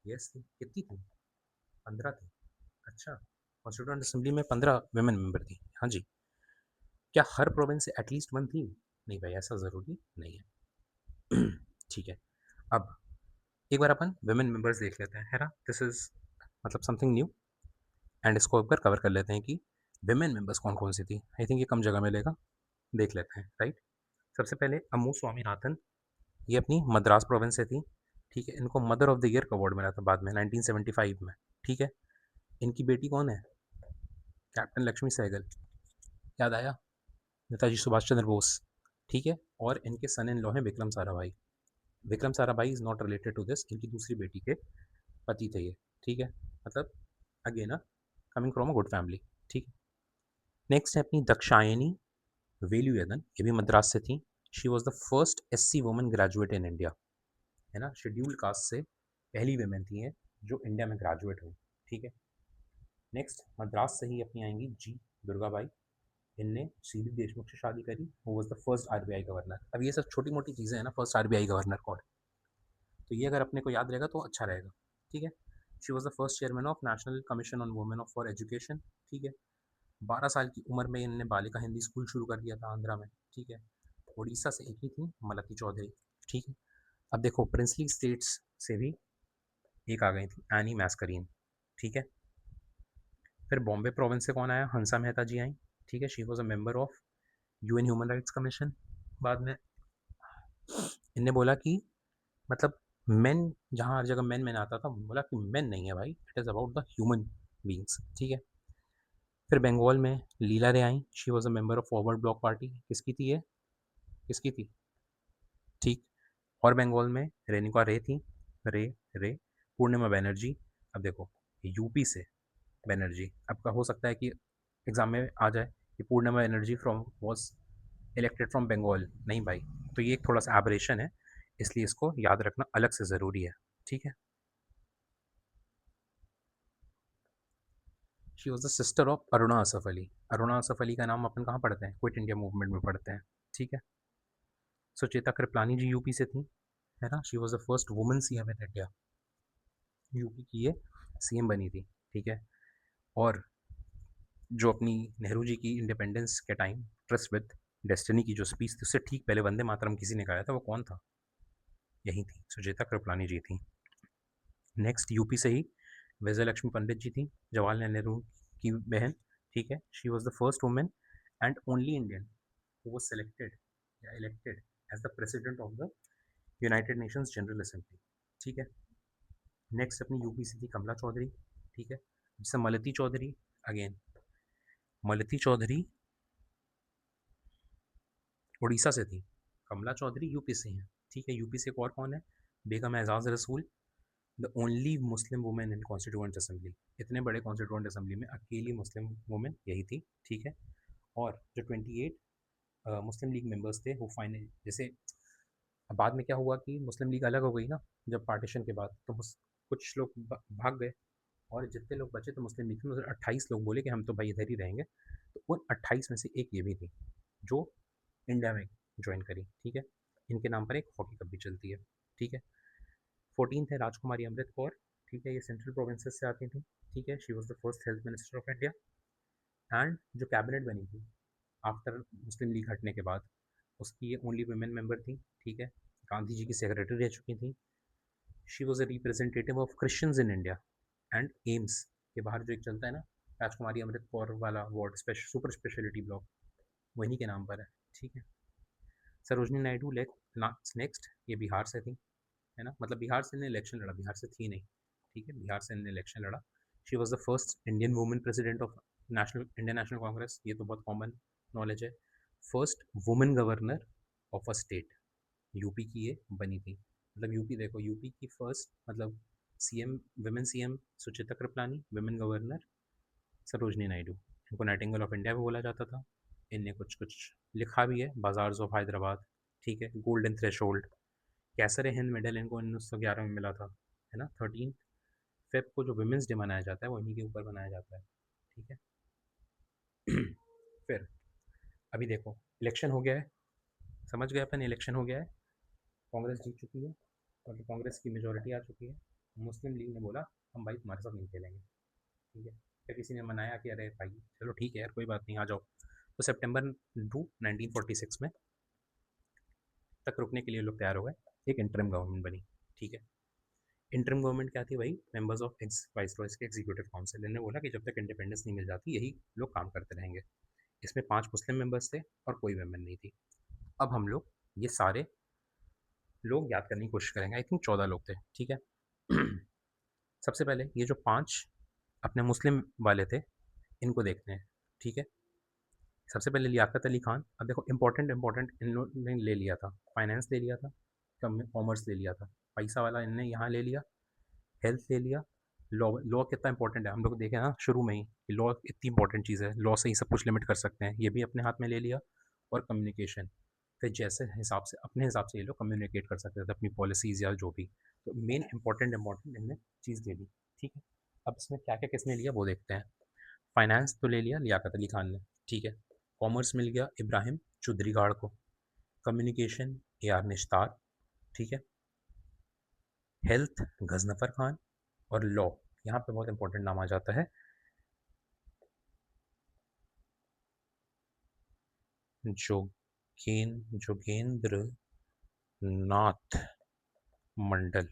यस थी, कितनी थी? 15 थी, अच्छा। कॉन्स्टिट्यूंट असेंबली में 15 विमेन मेंबर थी, हाँ जी। क्या हर प्रोविंस से एटलीस्ट वन थी? नहीं भाई, ऐसा ज़रूरी नहीं है। ठीक है। अब एक बार अपन विमेन मेंबर्स देख लेते हैं, है ना, दिस इज मतलब समथिंग न्यू, एंड इसको एक बार कवर कर लेते हैं कि विमेन मेंबर्स कौन कौन सी थी। आई थिंक ये कम जगह मिलेगा, देख लेते हैं, राइट। सबसे पहले अम्मू स्वामीनाथन, ये अपनी मद्रास प्रोविंस से थी, ठीक है। इनको मदर ऑफ द ईयर का अवार्ड मिला था बाद में 1975 में, ठीक है। इनकी बेटी कौन है? कैप्टन लक्ष्मी सहगल, याद आया, नेताजी सुभाष चंद्र बोस, ठीक है। और इनके सन इन लॉ हैं Vikram Sarabhai. Vikram Sarabhai is not related to this, इनकी दूसरी बेटी के पति थे ये, ठीक है। मतलब again coming from a good family, ठीक है। नेक्स्ट है अपनी दक्षायनी वेलुयदन, ये भी मद्रास से थी। She was the first SC woman graduate in India, है ना, शेड्यूल्ड कास्ट से पहली वुमेन थी है जो इंडिया में ग्रेजुएट हुई, ठीक है। नेक्स्ट मद्रास से ही अपनी आएंगी जी दुर्गाबाई, इनने सी डी देशमुख से शादी करी, वो was the first RBI governor. अब ये सब छोटी मोटी चीज़ें हैं ना, फर्स्ट आरबीआई गवर्नर कौन, तो ये अगर अपने को याद रहेगा तो अच्छा रहेगा, ठीक है। She was the first chairman of national commission on women of for education, ठीक है। 12 साल की उम्र में इन्होंने बालिका हिंदी स्कूल शुरू कर दिया था आंध्रा में, ठीक है। उड़ीसा से एक ही थी, मलती चौधरी, ठीक है। अब देखो प्रिंसली स्टेट्स से भी एक आ गई थी, एनी मैस्करीन, ठीक है। फिर बॉम्बे प्रोविंस से कौन आया? हंसा मेहता जी आई, ठीक है। She was a member of UN human rights commission. बाद में इनने बोला कि मतलब मेन, जहाँ हर जगह मेन मेन आता था, बोला कि मेन नहीं है भाई, it is about the human beings, ठीक है। फिर बंगाल में लीला रे आई, she was a member of Forward Bloc party, किसकी थी ये, किसकी थी, ठीक। और बंगाल में रेणुका रे थी, रे रे पूर्णिमा बनर्जी। अब देखो यूपी से बनर्जी, आपका हो सकता है कि एग्जाम में आ जाए कि Purnima Banerjee from was elected from Bengal, नहीं भाई, तो ये एक थोड़ा सा एबरेशन है, इसलिए इसको याद रखना अलग से ज़रूरी है, ठीक है। She was the sister of Aruna Asaf Ali. Aruna Asaf Ali का नाम अपन कहाँ पढ़ते हैं? क्विट इंडिया मूवमेंट में पढ़ते हैं, ठीक है। सुचेता कृपलानी जी यूपी से थी, है ना, she was the first woman CM in India, UP की ये सीएम बनी थी, ठीक है। और जो अपनी नेहरू जी की इंडिपेंडेंस के टाइम ट्रस्ट विद डेस्टिनी की जो स्पीच थी, उससे ठीक पहले वंदे मातरम किसी ने गाया था, वो कौन था? यही थी, सुचेता कृपलानी जी थी। नेक्स्ट यूपी से ही विजय लक्ष्मी पंडित जी थी, जवाहरलाल नेहरू की बहन, ठीक है। She was the first women and only Indian who was selected या elected as the president of the United Nations general assembly, ठीक है। नेक्स्ट अपनी यूपी से थी कमला चौधरी, ठीक है। जिससे मलती चौधरी, अगेन मलती चौधरी उड़ीसा से थी। कमला चौधरी यूपी से हैं, ठीक है। यूपी से एक और कौन है? बेगम एजाज रसूल, the only Muslim women in constituent assembly. इतने बड़े कॉन्स्टिट्यूएंट असेंबली में अकेली मुस्लिम वुमेन यही थी, ठीक है। और जो 28 मुस्लिम लीग मेंबर्स थे वो फाइनल, जैसे बाद में क्या हुआ कि मुस्लिम लीग अलग हो गई ना जब पार्टीशन के बाद, तो कुछ लोग भाग गए और जितने लोग बचे तो मुस्लिम लीग में 28 लोग बोले कि हम तो भाई इधर ही रहेंगे। तो उन 28 में से एक ये भी थी जो इंडिया में ज्वाइन करी, ठीक है। इनके नाम पर एक हॉकी कप भी चलती है, ठीक है। 14 थे राजकुमारी अमृत कौर, ठीक है। ये सेंट्रल प्रोविंसेस से आती थी, ठीक है। She was the first health minister of India. And जो कैबिनेट बनी थी आफ्टर मुस्लिम लीग हटने के बाद, उसकी ये ओनली वुमेन मेंबर थी, ठीक है। गांधी जी की सेक्रेटरी रह चुकी थी। She was a representative of Christians in India and AIIMS के बाहर जो एक चलता है ना राजकुमारी अमृत कौर वाला वार्ड सुपर स्पेशलिटी ब्लॉक, वहीं के नाम पर है, ठीक है। सरोजनी नायडू नेक्स्ट, ये बिहार से थी, है ना। मतलब बिहार से इन्हें इलेक्शन लड़ा, बिहार से थी नहीं, ठीक है। बिहार से इन्हें इलेक्शन लड़ा। She was the first Indian women president of Indian national Congress, ये तो बहुत कॉमन नॉलेज है। First women governor of a state, UP की ये बनी थी। मतलब यूपी देखो, यूपी की फर्स्ट मतलब सीएम, विमेन सीएम सुचिता कृपलानी, विमेन गवर्नर सरोजनी नायडू। इनको नाइटिंगेल ऑफ इंडिया भी बोला जाता था। इनने कुछ कुछ लिखा भी है, बाजार्स ऑफ हैदराबाद, ठीक है। गोल्डन थ्रेशोल्ड, कैसर हिंद मेडल इनको 1911 में मिला था, है ना। 13 फेब को जो वुमेंस डे मनाया जाता है वो इन्हीं के ऊपर मनाया जाता है, ठीक है। फिर अभी देखो इलेक्शन हो गया है, समझ गए अपन, इलेक्शन हो गया है, कांग्रेस जीत चुकी है और कांग्रेस की मेजोरिटी आ चुकी है। मुस्लिम लीग ने बोला हम भाई तुम्हारे साथ नहीं खेलेंगे, ठीक है। फिर किसी ने मनाया कि अरे भाई चलो ठीक है यार कोई बात नहीं आ जाओ। तो सितंबर 1946 में तक रुकने के लिए लोग तैयार हो गए। एक इंटरिम गवर्नमेंट बनी, ठीक है। इंटरिम गवर्नमेंट क्या थी भाई? Members of x vice Royce के एग्जीक्यूटिव काउंसिल। इन्होंने बोला कि जब तक इंडिपेंडेंस नहीं मिल जाती यही लोग काम करते रहेंगे। इसमें 5 मुस्लिम मेंबर्स थे और कोई वुमेन नहीं थी। अब हम लोग ये सारे लोग याद करने की कोशिश करेंगे। आई थिंक 14 लोग थे, ठीक है। सबसे पहले ये जो 5 अपने मुस्लिम वाले थे इनको देखते हैं, ठीक है। सबसे पहले लियाकत अली खान। अब देखो इंपॉर्टेंट इंपॉर्टेंट इन लोगों ने ले लिया था, फाइनेंस ले लिया था, कॉमर्स ले लिया था, पैसा वाला इनने यहाँ ले लिया, हेल्थ ले लिया। लॉ, लॉ कितना इंपॉर्टेंट है हम लोग देखें ना शुरू में ही कि लॉ इतनी इंपॉर्टेंट चीज़ है, लॉ से ही सब कुछ लिमिट कर सकते हैं, ये भी अपने हाथ में ले लिया। और कम्युनिकेशन, फिर जैसे हिसाब से अपने हिसाब से ये लोग कम्युनिकेट कर सकते थे अपनी पॉलिसीज़ या जो भी। तो मेन इंपॉर्टेंट इंपॉर्टेंट इनने चीज़ ले ली, ठीक है। अब इसमें क्या क्या किसने लिया वो देखते हैं। फाइनेंस तो ले लिया लियाकत अली खान ने, ठीक है। कॉमर्स मिल गया इब्राहिम चौधरीगाड़ को। कम्युनिकेशन AR निश्तार, ठीक है। हेल्थ गजनफर खान। और लॉ, यहाँ पे बहुत इंपॉर्टेंट नाम आ जाता है जोगेंद्र नाथ मंडल।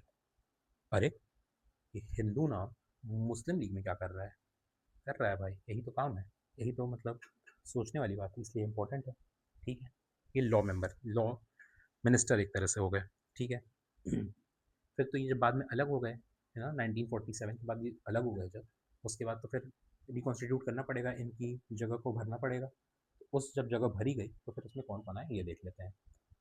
अरे ये हिंदू नाम मुस्लिम लीग में क्या कर रहा है? कर रहा है भाई, यही तो काम है, यही तो मतलब सोचने वाली बात है, इसलिए इम्पोर्टेंट है, ठीक है। ये लॉ मेंबर, लॉ मिनिस्टर एक तरह से हो गए, ठीक है। फिर तो ये जब बाद में अलग हो गए, है ना, 1947 के बाद ये अलग हो गए जब, उसके बाद तो फिर रिकॉन्स्टिट्यूट करना पड़ेगा, इनकी जगह को भरना पड़ेगा। तो उस जब जगह भरी गई तो फिर उसमें कौन कौन आए ये देख लेते हैं।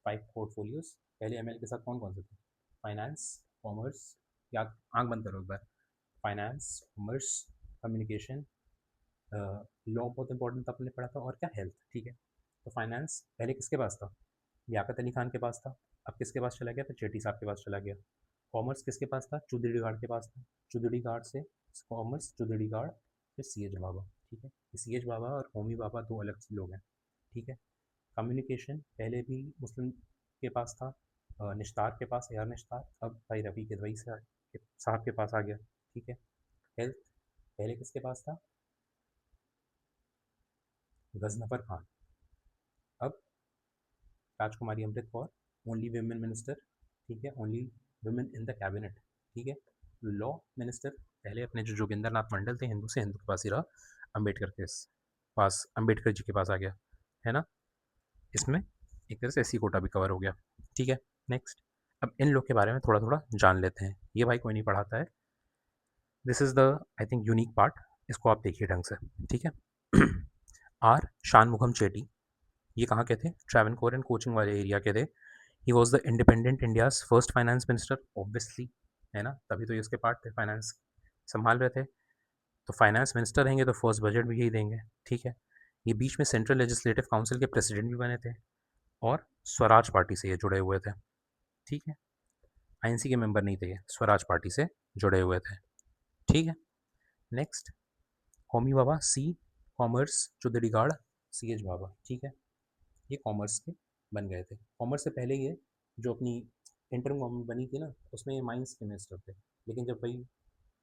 5 पोर्टफोलियोज, पहले ML के साथ कौन कौन से थे? फाइनेंस, कॉमर्स, या आंख बंद करो एक बार। फाइनेंस, कॉमर्स, कम्युनिकेशन, लॉ बहुत इंपॉर्टेंट था अपने पढ़ा था, और क्या हेल्थ, ठीक है। तो फाइनेंस पहले किसके पास था? लियाकत अली खान के पास था। अब किसके पास चला गया? तो चेटी साहब के पास चला गया। कॉमर्स किसके पास था? चौधरी गार्ड के पास था। चौधरी गार्ड से कॉमर्स, चौधरी गार्ड, फिर CH बाबा, ठीक है। CH बाबा और होमी बाबा दो अलग लोग हैं, ठीक है। कम्युनिकेशन पहले भी मुस्लिम के पास था, निश्तार के पास, AR निश्तार, अब भाई रफ़ी किदवई साहब के पास आ गया, ठीक है। हेल्थ पहले किसके पास था? गजनफर खान। अब राजकुमारी Amrit Kaur, only women minister, ठीक है, only women in the cabinet, ठीक है। लॉ मिनिस्टर पहले अपने जो जोगिंदर नाथ मंडल थे हिंदू से, हिंदू के पास ही रहा, अम्बेडकर के पास, अम्बेडकर जी के पास आ गया, है ना। इसमें एक तरह से SC कोटा भी कवर हो गया, ठीक है। नेक्स्ट, अब इन लोग के बारे में थोड़ा थोड़ा जान लेते हैं। ये भाई कोई नहीं पढ़ाता है, this is the I think unique part, इसको आप देखिए ढंग से, ठीक है। R शानमुगम चेटी, ये कहाँ के थे? ट्रैवनकोर एंड कोचिंग वाले एरिया के थे। ही was the independent India's first finance minister, obviously, है ना, तभी तो ये उसके पार्ट थे, फाइनेंस संभाल रहे थे। तो फाइनेंस मिनिस्टर रहेंगे तो फर्स्ट बजट भी यही देंगे, ठीक है। ये बीच में सेंट्रल लेजिस्लेटिव काउंसिल के प्रेसिडेंट भी बने थे, और स्वराज पार्टी से ये जुड़े हुए थे, ठीक है। आईएनसी के मेंबर नहीं थे, ये स्वराज पार्टी से जुड़े हुए थे, ठीक है। नेक्स्ट, होमी बाबा, सी कॉमर्स चुदड़ीगाड़, सी एच बाबा, ठीक है। ये कॉमर्स के बन गए थे। कॉमर्स से पहले ये जो अपनी इंटरम गवर्नमेंट बनी थी ना, उसमें ये माइंस के मिनिस्टर थे, लेकिन जब भाई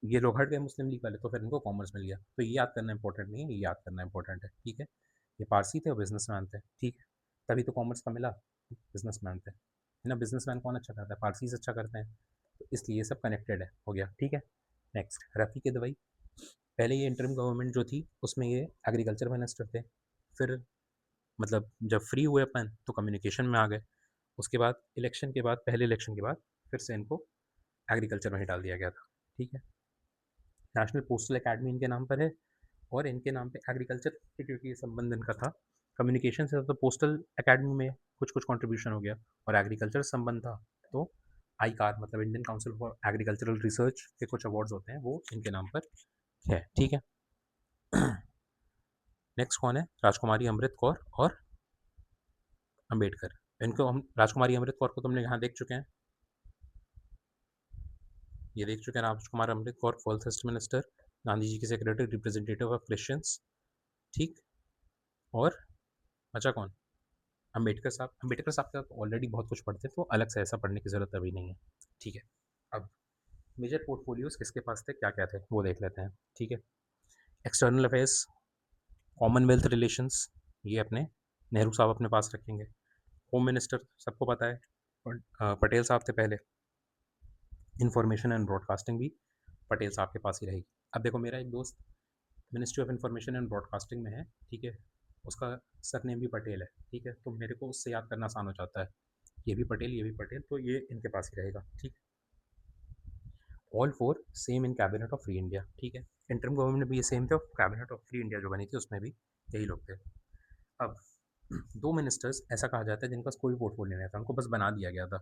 ये लोग हट गए मुस्लिम लीग वाले, तो फिर इनको कॉमर्स मिल गया। तो ये याद करना इंपॉर्टेंट नहीं है, ये याद करना इंपॉर्टेंट है, ठीक है। ये पारसी थे और बिजनेसमैन थे, ठीक है, तभी तो कॉमर्स का मिला, बिजनेसमैन थे, है ना। बिजनेसमैन कौन अच्छा करता है? पारसी से अच्छा करते हैं, तो इसलिए ये सब कनेक्टेड है, हो गया, ठीक है। नेक्स्ट, रफ़ी के दवाई, पहले ये इंटरिम गवर्नमेंट जो थी उसमें ये एग्रीकल्चर मिनिस्टर थे, फिर मतलब जब फ्री हुए अपन तो कम्युनिकेशन में आ गए, उसके बाद इलेक्शन के बाद, पहले इलेक्शन के बाद फिर से इनको एग्रीकल्चर में ही डाल दिया गया था, ठीक है। नेशनल पोस्टल अकेडमी इनके नाम पर है, और इनके नाम पे एग्रीकल्चर से क्योंकि ये संबंध इनका था, कम्युनिकेशन से तो पोस्टल अकेडमी में कुछ कुछ कंट्रीब्यूशन हो गया, और एग्रीकल्चर संबंध था तो आई कार मतलब Indian council for agricultural research के कुछ अवार्ड्स होते हैं वो इनके नाम पर है, ठीक है। नेक्स्ट कौन है? राजकुमारी अमृत कौर और अम्बेडकर। इनको हम, राजकुमारी अमृत कौर को तुमने यहाँ देख चुके हैं, ये देख चुके हैं, राजकुमार अमृत कौर फर्स्ट मिनिस्टर, गांधी जी की सेक्रेटरी, रिप्रेजेंटेटिव ऑफ क्रिश्चियंस, ठीक। और बचा कौन? अम्बेडकर साहब। अम्बेडकर साहब का ऑलरेडी बहुत कुछ पढ़ते तो अलग से ऐसा पढ़ने की ज़रूरत अभी नहीं है, ठीक है। अब मेजर पोर्टफोलियोज किसके पास थे, क्या क्या थे, वो देख लेते हैं, ठीक है। एक्सटर्नल अफेयर्स, कॉमनवेल्थ रिलेशंस, ये अपने नेहरू साहब अपने पास रखेंगे। होम मिनिस्टर सबको पता है, पटेल साहब थे पहले। इंफॉर्मेशन एंड ब्रॉडकास्टिंग भी पटेल साहब के पास ही रहेगी। अब देखो, मेरा एक दोस्त ministry of information and broadcasting में है, ठीक है, उसका सरनेम भी पटेल है, ठीक है, तो मेरे को उससे याद करना आसान हो जाता है, ये भी पटेल, ये भी पटेल, तो ये इनके पास ही रहेगा, ठीक है। All four same in cabinet of free India, ठीक है। इंटरम गवर्नमेंट में भी ये सेम थे, और कैबिनेट ऑफ फ्री इंडिया जो बनी थी उसमें भी यही लोग थे। अब दो मिनिस्टर्स ऐसा कहा जाता है जिनका कोई पोर्टफोलियो नहीं था, उनको बस बना दिया गया था,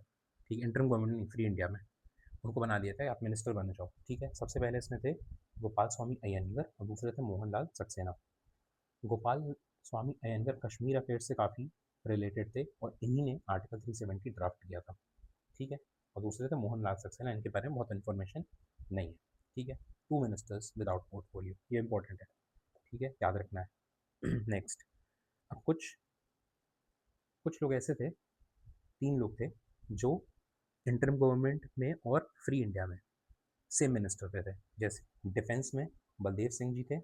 ठीक है, इंटरम गवर्नमेंट नहीं, फ्री इंडिया में उनको बना दिया था आप मिनिस्टर बन जाओ, ठीक है। सबसे पहले इसमें थे गोपाल स्वामी अयंगर और दूसरे थे मोहनलाल सक्सेना। गोपाल स्वामी अयंगर कश्मीर अफेयर से काफ़ी रिलेटेड थे, और इन्हीं ने आर्टिकल 370 ड्राफ्ट किया था, ठीक है। और दूसरे थे मोहनलाल सक्सेना, इनके बारे में बहुत इन्फॉर्मेशन नहीं है, ठीक है। टू मिनिस्टर्स विदाउट पोर्टफोलियो, ये इंपॉर्टेंट है, ठीक है, याद रखना है। नेक्स्ट, अब कुछ कुछ लोग ऐसे थे, तीन लोग थे जो इंटरिम गवर्नमेंट में और फ्री इंडिया में सेम मिनिस्टर पे थे। जैसे डिफेंस में बलदेव सिंह जी थे,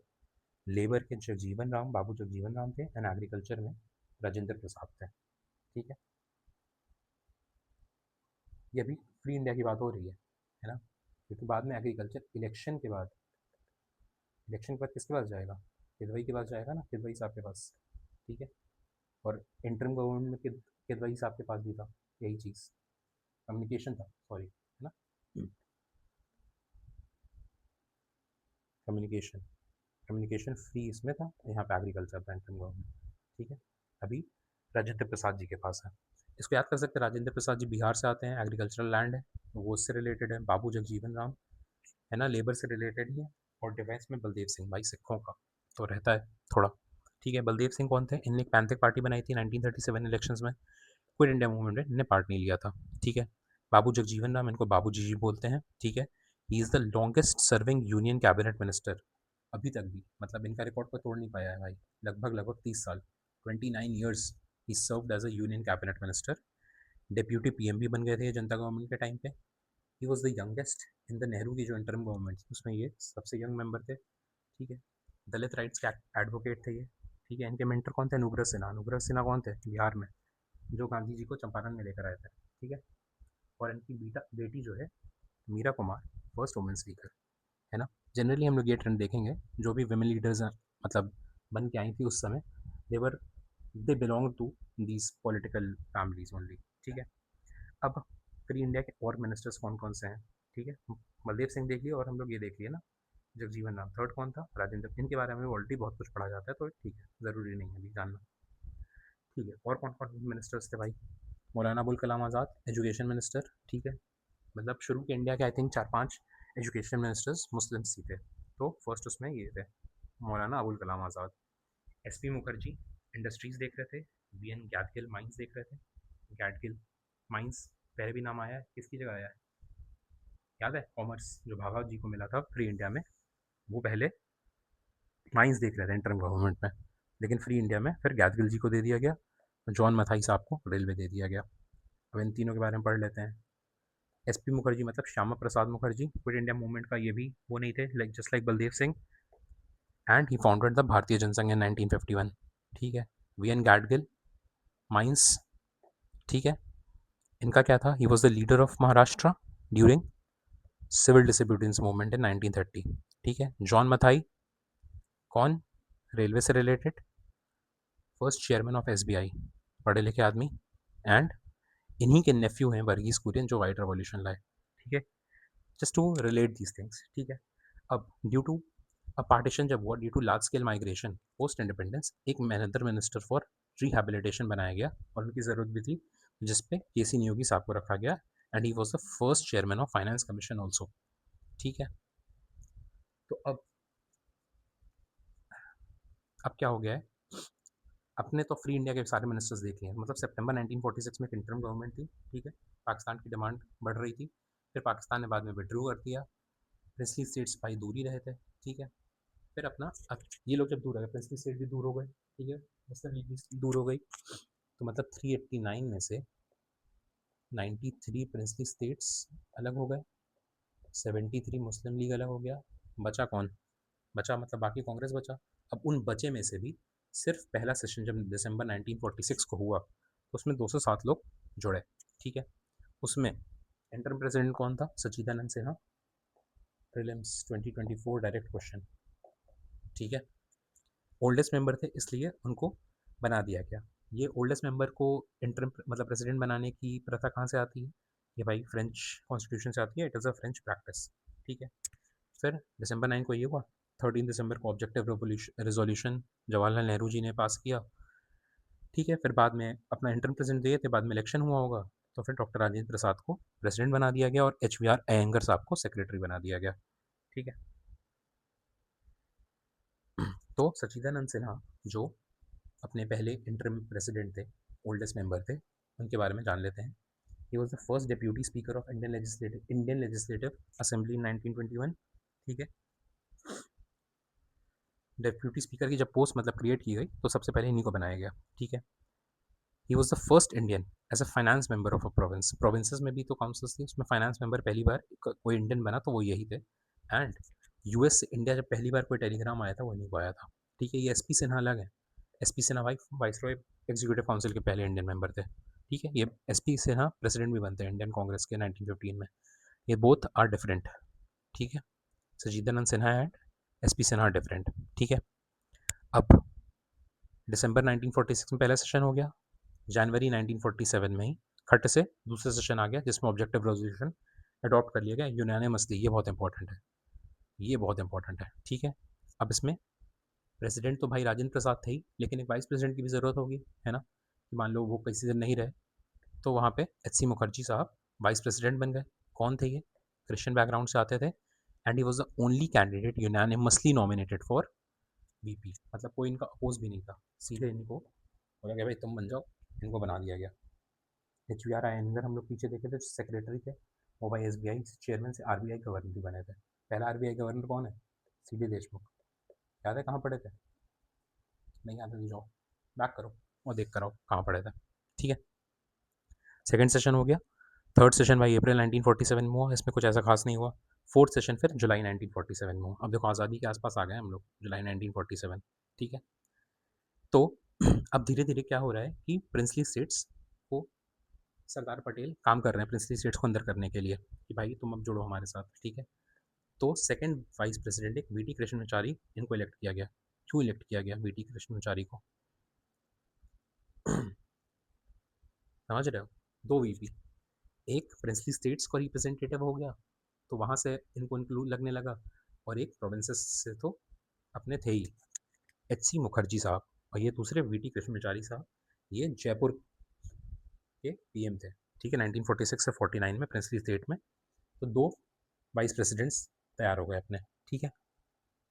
लेबर के जगजीवन राम, बाबू जगजीवन राम थे, एंड एग्रीकल्चर में राजेंद्र प्रसाद थे, ठीक है। ये अभी फ्री इंडिया की बात हो रही है ना, क्योंकि बाद में एग्रीकल्चर इलेक्शन के बाद किसके पास जाएगा? किदवई के पास जाएगा ना, किदवई साहब के पास, ठीक है। और इंटरिम गवर्नमेंट में किदवई साहब के पास भी था यही चीज़, कम्युनिकेशन था, सॉरी, है ना, कम्युनिकेशन, कम्युनिकेशन फ्री इसमें था, यहाँ पे एग्रीकल्चर था इंटरिम गवर्नमेंट, ठीक है। अभी राजेंद्र प्रसाद जी के पास है, इसको याद कर सकते हैं, राजेंद्र प्रसाद जी बिहार से आते हैं, एग्रीकल्चरल लैंड है तो वो उससे रिलेटेड है। बाबू जगजीवन राम, है ना, लेबर से रिलेटेड ही है। और डिफेंस में बलदेव सिंह, भाई सिखों का तो रहता है थोड़ा, ठीक है। बलदेव सिंह कौन थे? इनने एक पैंथेक पार्टी बनाई थी 1937 इलेक्शंस में, क्विट इंडिया मूवमेंट में इन्होंने पार्ट नहीं लिया था, ठीक है। बाबू जगजीवन राम, इनको बाबू जी बोलते हैं, ठीक है। He is the longest serving union cabinet minister अभी तक भी, मतलब इनका रिकॉर्ड को तोड़ नहीं पाया है भाई, लगभग लगभग 30 साल, 29 years he served as a union cabinet minister. Deputy PM भी बन गए थे जनता गवर्नमेंट के टाइम पे। He was the youngest in the Nehru की जो इंटरम गवर्नमेंट थी उसमें ये सबसे यंग मेंबर थे, ठीक है। दलित राइट्स के एडवोकेट थे ये, ठीक है। इनके मेंटर कौन थे? अनुग्रह सिन्हा। अनुग्रह सिन्हा कौन थे? बिहार में, जो गांधी जी को चंपारण में लेकर आए थे, ठीक है। और इनकी बेटी जो है Meera Kumar, first women speaker, है ना। जनरली हम लोग ये ट्रेंड देखेंगे, जो भी विमेन लीडर्स हैं, मतलब बन के आई थी उस समय, they were they belong to these political families only, ठीक है। अब फ्री इंडिया के और मिनिस्टर्स कौन कौन से हैं, ठीक है। बलदेव सिंह देख लिए, और हम लोग ये देख लिए ना, जगजीवन राम। थर्ड कौन था? राजेंद्र। इनके बारे में ऑलरेडी बहुत कुछ पढ़ा जाता है, तो ठीक है, ज़रूरी नहीं है अभी जानना, ठीक है, और कौन कौन मिनिस्टर्स थे भाई? मौलाना अबुल कलाम आज़ाद, एजुकेशन मिनिस्टर, ठीक है। मतलब शुरू के इंडिया के I think 4-5 education ministers Muslims ही थे। तो फर्स्ट उसमें ये थे, मौलाना अबुल कलाम आज़ाद। एसपी मुखर्जी इंडस्ट्रीज़ देख रहे थे। बीएन गैडगिल माइंस देख रहे थे। गैडगिल माइंस पहले भी नाम आया है, किसकी जगह आया है याद है? कॉमर्स जो भाभा जी को मिला था फ्री इंडिया में, वो पहले माइंस देख रहे थे इंटर्म गवर्नमेंट में, लेकिन फ्री इंडिया में फिर गैदगिल जी को दे दिया गया। जॉन मथाई साहब को रेलवे दे दिया गया। अब इन तीनों के बारे में पढ़ लेते हैं। एसपी मुखर्जी मतलब Shyama Prasad Mukherjee, quit India movement का ये भी वो नहीं थे, like just like Baldev Singh, and he founded the भारतीय जनसंघ इन 1951, ठीक है। वी एन गैडगिल माइंस, ठीक है। इनका क्या था? He was the leader of Maharashtra during civil disobedience movement in 1930, ठीक है। जॉन मथाई कौन? रेलवे से related, first chairman of SBI, पढ़े लिखे आदमी, एंड इन्हीं के नेफ्यू हैं वर्गीज कुरियन जो वाइट रेवोल्यूशन लाए, ठीक है। Just to relate these things, ठीक है। अब ड्यू टू अ पार्टीशन जब हुआ, due to large scale migration post independence, एक मैनेजर मिनिस्टर फॉर रिहेबिलिटेशन बनाया गया और उनकी ज़रूरत भी थी, जिसपे केसी नियोगी साहब को रखा गया, and he was the first chairman of finance commission also, ठीक है। तो अब क्या हो गया है, अपने तो फ्री इंडिया के सारे मिनिस्टर्स देख लिए, मतलब सितंबर 1946 में एक इंटरम गवर्नमेंट थी, ठीक है। पाकिस्तान की डिमांड बढ़ रही थी, फिर पाकिस्तान ने बाद में विड्रू कर दिया, प्रिंसली स्टेट्स भाई दूर ही रहे थे, ठीक है। फिर अपना ये लोग जब दूर हो गए, प्रिंसली स्टेट भी दूर हो गए, ठीक है, मुस्लिम लीग भी दूर हो गई, तो मतलब 389 में से 93 प्रिंसली स्टेट्स अलग हो गए, 73 मुस्लिम लीग अलग हो गया, बचा कौन? बचा मतलब बाकी कांग्रेस बचा। अब उन बचे में से भी सिर्फ पहला सेशन जब दिसंबर 1946 को हुआ, तो उसमें 207 लोग जुड़े, ठीक है। उसमें इंटरम प्रेसिडेंट कौन था? Sachidanand Sinha, prelims 2024 direct question, ठीक है। ओल्डेस्ट मेंबर थे इसलिए उनको बना दिया गया। ये ओल्डेस्ट मेंबर को इंटरम मतलब प्रेसिडेंट बनाने की प्रथा कहाँ से आती है? ये भाई फ्रेंच कॉन्स्टिट्यूशन से आती है, it is a French practice, ठीक है। फिर दिसंबर 9 को ये हुआ, 13 दिसंबर को ऑब्जेक्टिव रेजोल्यूशन जवाहरलाल नेहरू जी ने पास किया, ठीक है। फिर बाद में अपना इंटर्म प्रेसिडेंट दिए थे, बाद में इलेक्शन हुआ होगा, तो फिर डॉक्टर राजेंद्र प्रसाद को प्रेसिडेंट बना दिया गया और HVR अयंगर साहब को सेक्रेटरी बना दिया गया, ठीक है। तो सचिदानंद सिन्हा जो अपने पहले इंटरम प्रेसिडेंट थे, ओल्डेस्ट मेंबर थे, उनके बारे में जान लेते हैं। ही was the first deputy speaker of Indian legislative assembly in 1921, ठीक है। डेप्यूटी स्पीकर की जब पोस्ट मतलब क्रिएट की गई, तो सबसे पहले इन्हीं को बनाया गया, ठीक है। He was the first Indian as a finance member of a province, provinces में भी तो काउंसिल्स थी, उसमें फाइनेंस मेंबर पहली बार कोई इंडियन बना तो वो यही थे, एंड यूएस से इंडिया जब पहली बार कोई टेलीग्राम आया था वो इन्हीं को आया था, ठीक है। ये एसपी सिन्हा अलग है, SP Sinha vice Roy executive council के पहले इंडियन मेंबर थे, ठीक है। ये एसपी सिन्हा प्रेसिडेंट भी बनते हैं इंडियन कांग्रेस के 1915 में। ये बोथ आर डिफरेंट, ठीक है। Sachidanand Sinha and SP Sinha different, ठीक है। अब दिसंबर 1946 में पहला सेशन हो गया, जनवरी 1947 में ही खट से दूसरा सेशन आ गया, जिसमें ऑब्जेक्टिव रेजोल्यूशन अडॉप्ट कर लिया गया यूनानिमसली। ये बहुत इंपॉर्टेंट है, ये बहुत इंपॉर्टेंट है, ठीक है। अब इसमें प्रेसिडेंट तो भाई राजेंद्र प्रसाद थे ही, लेकिन एक वाइस प्रेसिडेंट की भी ज़रूरत होगी, है ना, कि मान लो वो किसी दिन नहीं रहे, तो वहाँ पे HC मुखर्जी साहब वाइस प्रेसिडेंट बन गए। कौन थे ये? क्रिश्चियन बैकग्राउंड से आते थे, and he was the only candidate unanimously nominated for VP, मतलब कोई इनका अपोज भी नहीं था, सीधे इनको बोला गया भाई तुम बन जाओ, इनको बना दिया गया। HVR अयंगर हम लोग पीछे देखे थे सेक्रेटरी थे, वो भाई SBI चेयरमैन से RBI गवर्नर भी बने थे। पहला RBI गवर्नर कौन है? CD देशमुख। याद है कहाँ पढ़े थे? नहीं याद है तो जाओ बैक करो और देख कर आओ कहाँ पढ़े थे, ठीक है। सेकंड सेशन हो गया। थर्ड सेशन भाई अप्रैल 1947 में हुआ, इसमें कुछ ऐसा खास नहीं हुआ। फोर्थ सेशन फिर जुलाई 1947 में हुआ। अब देखो आज़ादी के आसपास आ गए हम लोग, जुलाई 1947, ठीक है। तो अब धीरे धीरे क्या हो रहा है कि प्रिंसली स्टेट्स को सरदार पटेल काम कर रहे हैं प्रिंसली स्टेट्स को अंदर करने के लिए, कि भाई तुम अब जुड़ो हमारे साथ, ठीक है। तो सेकंड वाइस प्रेसिडेंट एक VT कृष्णमाचारी, इनको इलेक्ट किया गया। क्यों इलेक्ट किया गया VT कृष्णमाचारी को? समझ रहे हो? दो VP, एक प्रिंसली स्टेट्स का रिप्रेजेंटेटिव हो गया, तो वहाँ से इनको इंक्लूड लगने लगा, और एक प्रोविंसेस से तो अपने थे ही, HC मुखर्जी साहब, और ये दूसरे VT कृष्णमाचारी साहब, ये जयपुर के पीएम थे, ठीक है, 1946 से 49 में प्रिंसली स्टेट में। तो 2 वाइस प्रेसिडेंट्स तैयार हो गए अपने, ठीक है।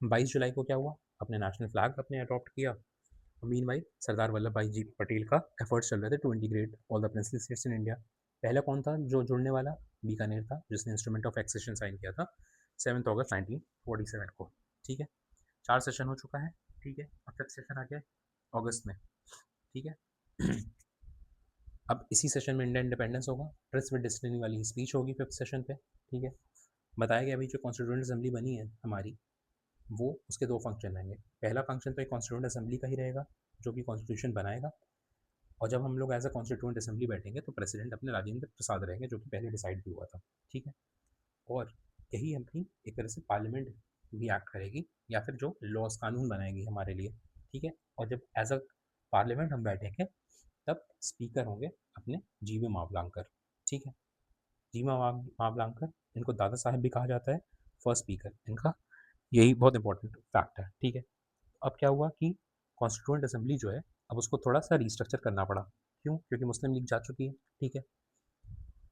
22 जुलाई को क्या हुआ, अपने नेशनल फ्लैग अपने अडॉप्ट किया। मीनवाइल सरदार वल्लभ भाई जी पटेल का एफर्ट्स चल रहे थे to integrate all the princely states in India. पहला कौन था जो जुड़ने वाला, बीकानेर था, जिसने इंस्ट्रूमेंट ऑफ एक्सेशन साइन किया था 7 अगस्त 1947 को, ठीक है। 4 सेशन हो चुका है, ठीक है। अब तक सेशन आ गया अगस्त में, ठीक है। अब इसी सेशन में इंडिया इंडिपेंडेंस होगा, ट्रस्ट विद डेस्टिनी वाली स्पीच होगी 5th सेशन पे, ठीक है। बताया गया अभी जो कॉन्स्टिट्यूंट असेंबली बनी है हमारी, वो उसके 2 फंक्शन रहेंगे। पहला फंक्शन तो एक कॉन्स्टिट्यूंट असेंबली का ही रहेगा, जो कि कॉन्स्टिट्यूशन बनाएगा। और जब हम लोग एज अ कॉन्स्टिट्यूंट असेंबली बैठेंगे तो प्रेसिडेंट अपने राजेंद्र प्रसाद रहेंगे, जो कि पहले डिसाइड भी हुआ था, ठीक है। और यही अपनी एक तरह से पार्लियामेंट भी एक्ट करेगी, या फिर जो लॉज कानून बनाएगी हमारे लिए, ठीक है। और जब एज अ पार्लियामेंट हम बैठेंगे, तब स्पीकर होंगे अपने जीवी मावलांकर, ठीक है। जीवी मावलांकर, इनको दादा साहब भी कहा जाता है, फर्स्ट स्पीकर इनका, यही बहुत इंपॉर्टेंट फैक्ट है, ठीक है। अब क्या हुआ कि कॉन्स्टिट्यूएंट असेंबली जो है, अब उसको थोड़ा सा रिस्ट्रक्चर करना पड़ा। क्यों? क्योंकि मुस्लिम लीग जा चुकी है, ठीक है।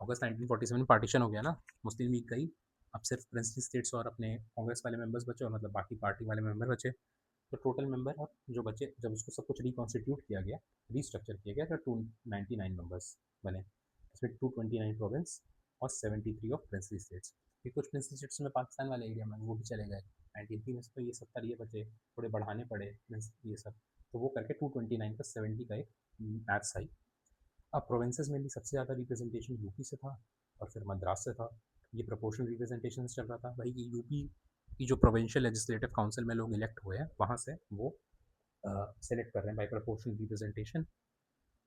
अगस्त 1947 में पार्टीशन हो गया ना, मुस्लिम लीग गई। अब सिर्फ प्रिंसली स्टेट्स और अपने कांग्रेस वाले मेंबर्स बचे, और मतलब बाकी पार्टी वाले मेंबर बचे। तो टोटल मेंबर अब जो बचे, जब उसको सब कुछ रिकॉन्स्टिट्यूट किया गया, रिस्ट्रक्चर किया गया, तो 299 मेंबर्स बने। इसमें 229 प्रोविंस और 73 ऑफ प्रिंसली स्टेट्स। फिर कुछ प्रिंसली स्टेट्स में पाकिस्तान वाले एरिया में वो भी चले गए। 93 में से तो ये 70 ये बचे, थोड़े बढ़ाने पड़े ये सब। तो वो करके 229 का 70 का एक मैथ्स आई। अब प्रोविंसेस में भी सबसे ज़्यादा रिप्रेजेंटेशन यूपी से था, और फिर मद्रास से था। ये प्रोपोर्शनल रिप्रेजेंटेशन चल रहा था भाई कि यूपी की जो प्रोविंशियल लेजिस्लेटिव काउंसिल में लोग इलेक्ट हुए हैं, वहाँ से वो सेलेक्ट कर रहे हैं बाई प्रोपोर्शनल रिप्रेजेंटेशन।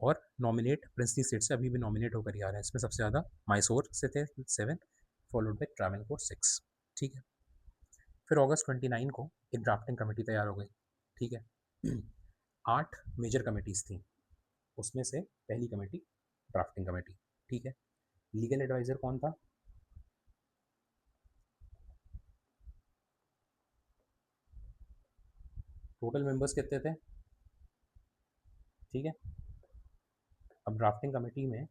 और नॉमिनेट प्रिंसली स्टेट से अभी भी नॉमिनेट होकर ही आ रहे हैं। इसमें सबसे ज़्यादा मैसूर से थे 7, फॉलोड बाई ट्रैवनकोर 6, ठीक है। फिर अगस्त 29 को एक ड्राफ्टिंग कमेटी तैयार हो गई, ठीक है। 8 मेजर कमेटीज़ थी, उसमें से पहली कमेटी ड्राफ्टिंग कमेटी, ठीक है। लीगल एडवाइज़र कौन था? टोटल मेंबर्स कितने थे? ठीक है। अब ड्राफ्टिंग कमेटी में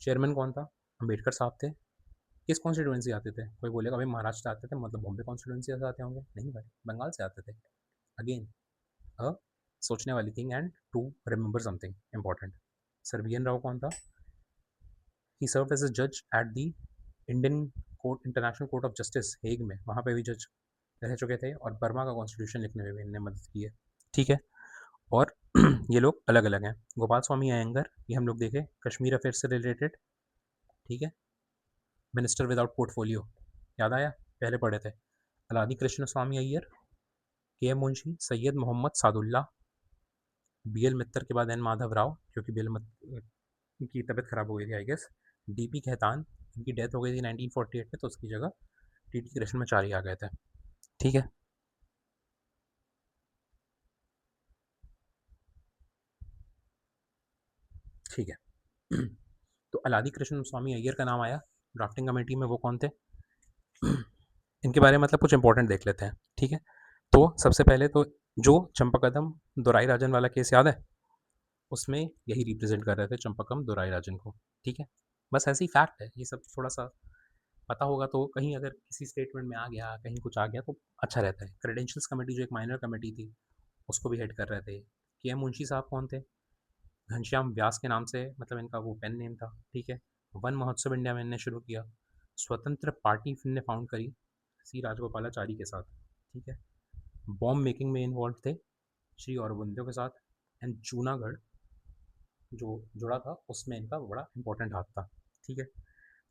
चेयरमैन कौन था? अम्बेडकर साहब थे। किस कॉन्स्टिट्यूएंसी आते थे? कोई बोलेगा भाई महाराष्ट्र आते थे, मतलब बॉम्बे कॉन्स्टिट्यूएंसी से आते होंगे। नहीं भाई, बंगाल से आते थे। अगेन अ सोचने वाली thing, and to remember something important. Sir V N Rao कौन था? ही सर्व एज अ जज at the Indian court, international court of justice Hague में, वहाँ पे भी जज रह चुके थे, और बर्मा का कॉन्स्टिट्यूशन लिखने में भी इनने मदद की है, ठीक है। और ये लोग अलग अलग हैं। गोपाल स्वामी अयंगर, ये हम लोग देखे कश्मीर अफेयर से रिलेटेड, ठीक है। मिनिस्टर विदाउट पोर्टफोलियो, याद आया, पहले पढ़े थे। अलादी Krishna Swami Ayyar, K M Munshi, Syed Mohammad Saadulla, B L Mitter के बाद एन माधव राव, क्योंकि बी एल की तबीयत खराब हो गई थी I guess. D P Khetan, इनकी डेथ हो गई थी 1948 में, तो उसकी जगह टी टी कृष्णमाचारी आ गए थे, ठीक है। ठीक है। तो अलादी कृष्ण स्वामी अय्यर का नाम आया ड्राफ्टिंग कमेटी में, वो कौन थे? इनके बारे में मतलब कुछ इंपॉर्टेंट देख लेते हैं, ठीक है। तो सबसे पहले तो जो चंपाकदम दोराई राजन वाला केस याद है, उसमें यही रिप्रेजेंट कर रहे थे चंपाकम दोराई राजन को, ठीक है। बस ऐसे ही फैक्ट है, ये सब थोड़ा सा पता होगा तो कहीं अगर किसी स्टेटमेंट में आ गया, कहीं कुछ आ गया तो अच्छा रहता है। क्रेडेंशियल्स कमेटी जो एक माइनर कमेटी थी, उसको भी हेड कर रहे थे के एम मुंशी साहब। कौन थे? घनश्याम व्यास के नाम से, मतलब इनका वो पेन नेम था, ठीक है। वन महोत्सव इंडिया में इनने शुरू किया। स्वतंत्र पार्टी इनने फाउंड करी सी राजगोपालाचारी के साथ, ठीक है। बॉम्ब मेकिंग में इन्वॉल्व थे श्री औरबिंदो के साथ। एंड जूनागढ़ जो जुड़ा था, उसमें इनका बड़ा इंपॉर्टेंट हाथ था, ठीक है।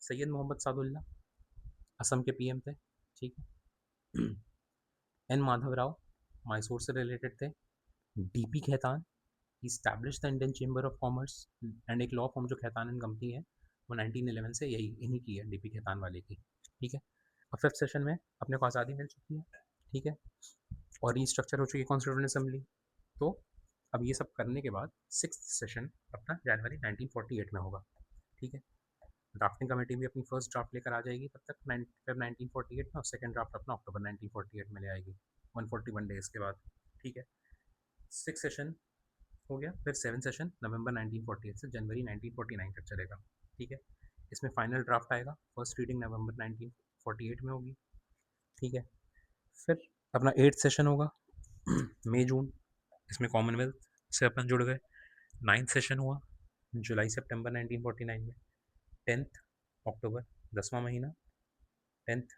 सैयद मोहम्मद सादुल्ला असम के पीएम थे, ठीक है। एन माधव राव मैसूर से रिलेटेड थे। DP Khetan, establish the Indian chamber of commerce and एक लॉ फॉर्म जो खेतान एंड कंपनी है, वो 1911 से यही इन्हीं की है, डीपी खेतान वाले की, ठीक है। और 5th सेशन में अपने को आज़ादी मिल चुकी है, ठीक है। और रीस्ट्रक्चर हो चुकी है कॉन्स्टिट्यूंट असेंबली। तो अब ये सब करने के बाद 6th सेशन अपना जनवरी 1948 में होगा, ठीक है। ड्राफ्टिंग कमेटी भी अपनी फर्स्ट ड्राफ्ट लेकर आ जाएगी तब तक 1948 में, और सेकंड ड्राफ्ट अपना अक्टूबर 1948 में ले आएगी, 141 डेज के बाद, ठीक है। 6th सेशन हो गया। फिर 7 सेशन नवंबर 1948 से जनवरी 1949 तक चलेगा, ठीक है। इसमें फाइनल ड्राफ्ट आएगा, फर्स्ट रीडिंग नवंबर 1948 में होगी, ठीक है। फिर अपना 8th सेशन होगा मई जून, इसमें कॉमनवेल्थ से अपन जुड़ गए। 9th सेशन हुआ जुलाई सितंबर 1949 में। 10th अक्टूबर 10वां महीना, 10th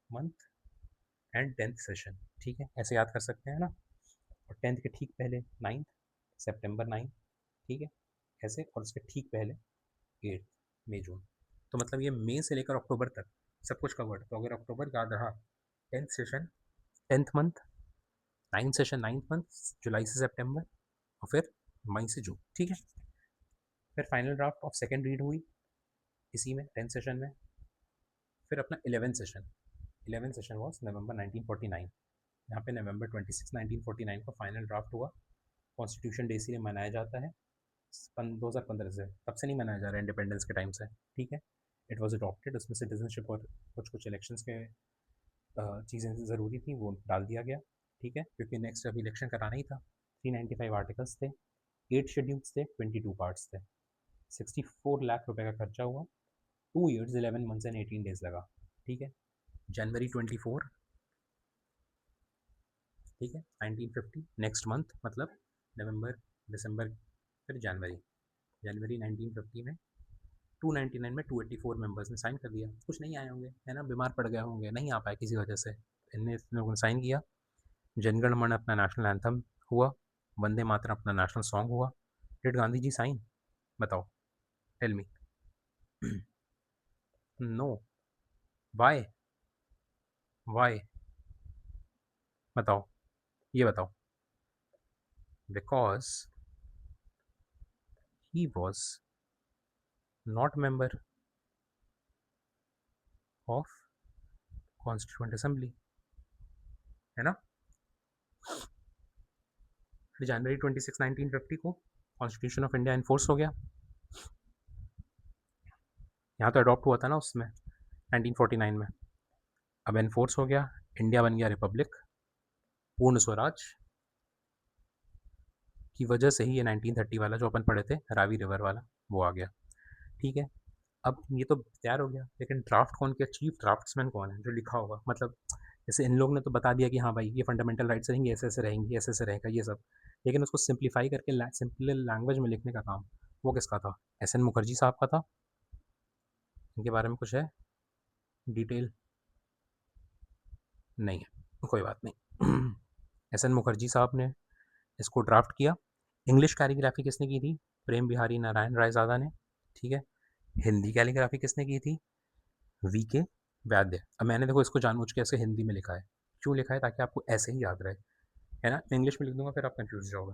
month and 10th session, ठीक है, ऐसे याद कर सकते हैं ना। और 10th के ठीक पहले 9th सितंबर 9, ठीक है, ऐसे। और उसके ठीक पहले 8 मई जून। तो मतलब ये मई से लेकर अक्टूबर तक सब कुछ कवर्ड। तो अगर अक्टूबर याद रहा, 10th session 10th month, 9th session 9th month, जुलाई से सितंबर, और फिर मई से जून, ठीक है। फिर final draft of second read हुई इसी में 10th सेशन में। फिर अपना 11th सेशन वॉज नवंबर 1949। यहाँ पे नवंबर 26 1949 को फाइनल ड्राफ्ट हुआ। कॉन्स्टिट्यूशन डे इसीलिए मनाया जाता है 2015 से, तब से नहीं मनाया जा रहा है, इंडिपेंडेंस के टाइम से, ठीक है। इट वॉज अडॉप्टेड, उसमें सिटीजनशिप और कुछ कुछ इलेक्शंस के चीज़ें ज़रूरी थी, वो डाल दिया गया, ठीक है, क्योंकि नेक्स्ट अभी इलेक्शन कराना ही था। 395 आर्टिकल्स थे, 8 शेड्यूल्स थे, 22 पार्ट्स थे, 64 लाख रुपए का खर्चा हुआ, 2 years 11 months एंड 18 days लगा, ठीक है। जनवरी 24, ठीक है, 1950, नेक्स्ट मंथ मतलब नवंबर दिसंबर, फिर जनवरी, जनवरी 1950 में 299 में 284 मेंबर्स ने साइन कर दिया। कुछ नहीं आए होंगे, है ना, बीमार पड़ गए होंगे, नहीं आ पाए किसी वजह से, इनने लोगों ने साइन किया। जनगण मन अपना नेशनल एंथम हुआ, वंदे मातरम अपना नेशनल सॉन्ग हुआ। Did Gandhi ji sign? बताओ, tell me. No, why? Why? बताओ, ये बताओ। Because he was not member of constituent assembly, है ना। फिर जनवरी 26 1950 को कॉन्स्टिट्यूशन ऑफ इंडिया इन्फोर्स हो गया। यहाँ तो अडॉप्ट हुआ था ना उसमें 1949 में, अब इन्फोर्स हो गया, इंडिया बन गया रिपब्लिक, पूर्ण स्वराज की वजह से ही ये 1930 वाला जो अपन पढ़े थे रावी रिवर वाला, वो आ गया, ठीक है। अब ये तो तैयार हो गया, लेकिन ड्राफ्ट कौन किया? चीफ ड्राफ्ट्समैन कौन है जो लिखा होगा? मतलब जैसे इन लोग ने तो बता दिया कि हाँ भाई ये फंडामेंटल राइट्स रहेंगे, ऐसे ऐसे रहेंगे, ऐसे ऐसे रहेगा ये सब, लेकिन उसको सिंप्लीफाई करके सिंपल लैंग्वेज में लिखने का काम वो किसका था? एस एन मुखर्जी साहब का था। इनके बारे में कुछ है डिटेल? नहीं है, कोई बात नहीं। एस एन मुखर्जी साहब ने इसको ड्राफ्ट किया। इंग्लिश कैलीग्राफी किसने की थी? प्रेम बिहारी नारायण राय ज़ादा ने, ठीक है। हिंदी कैलीग्राफी किसने की थी? वी के वैद्य। अब मैंने देखो इसको जानबूझ के ऐसे हिंदी में लिखा है, क्यों लिखा है? ताकि आपको ऐसे ही याद रहे, है ना। इंग्लिश में लिख दूंगा फिर आप कंफ्यूज जाओगे।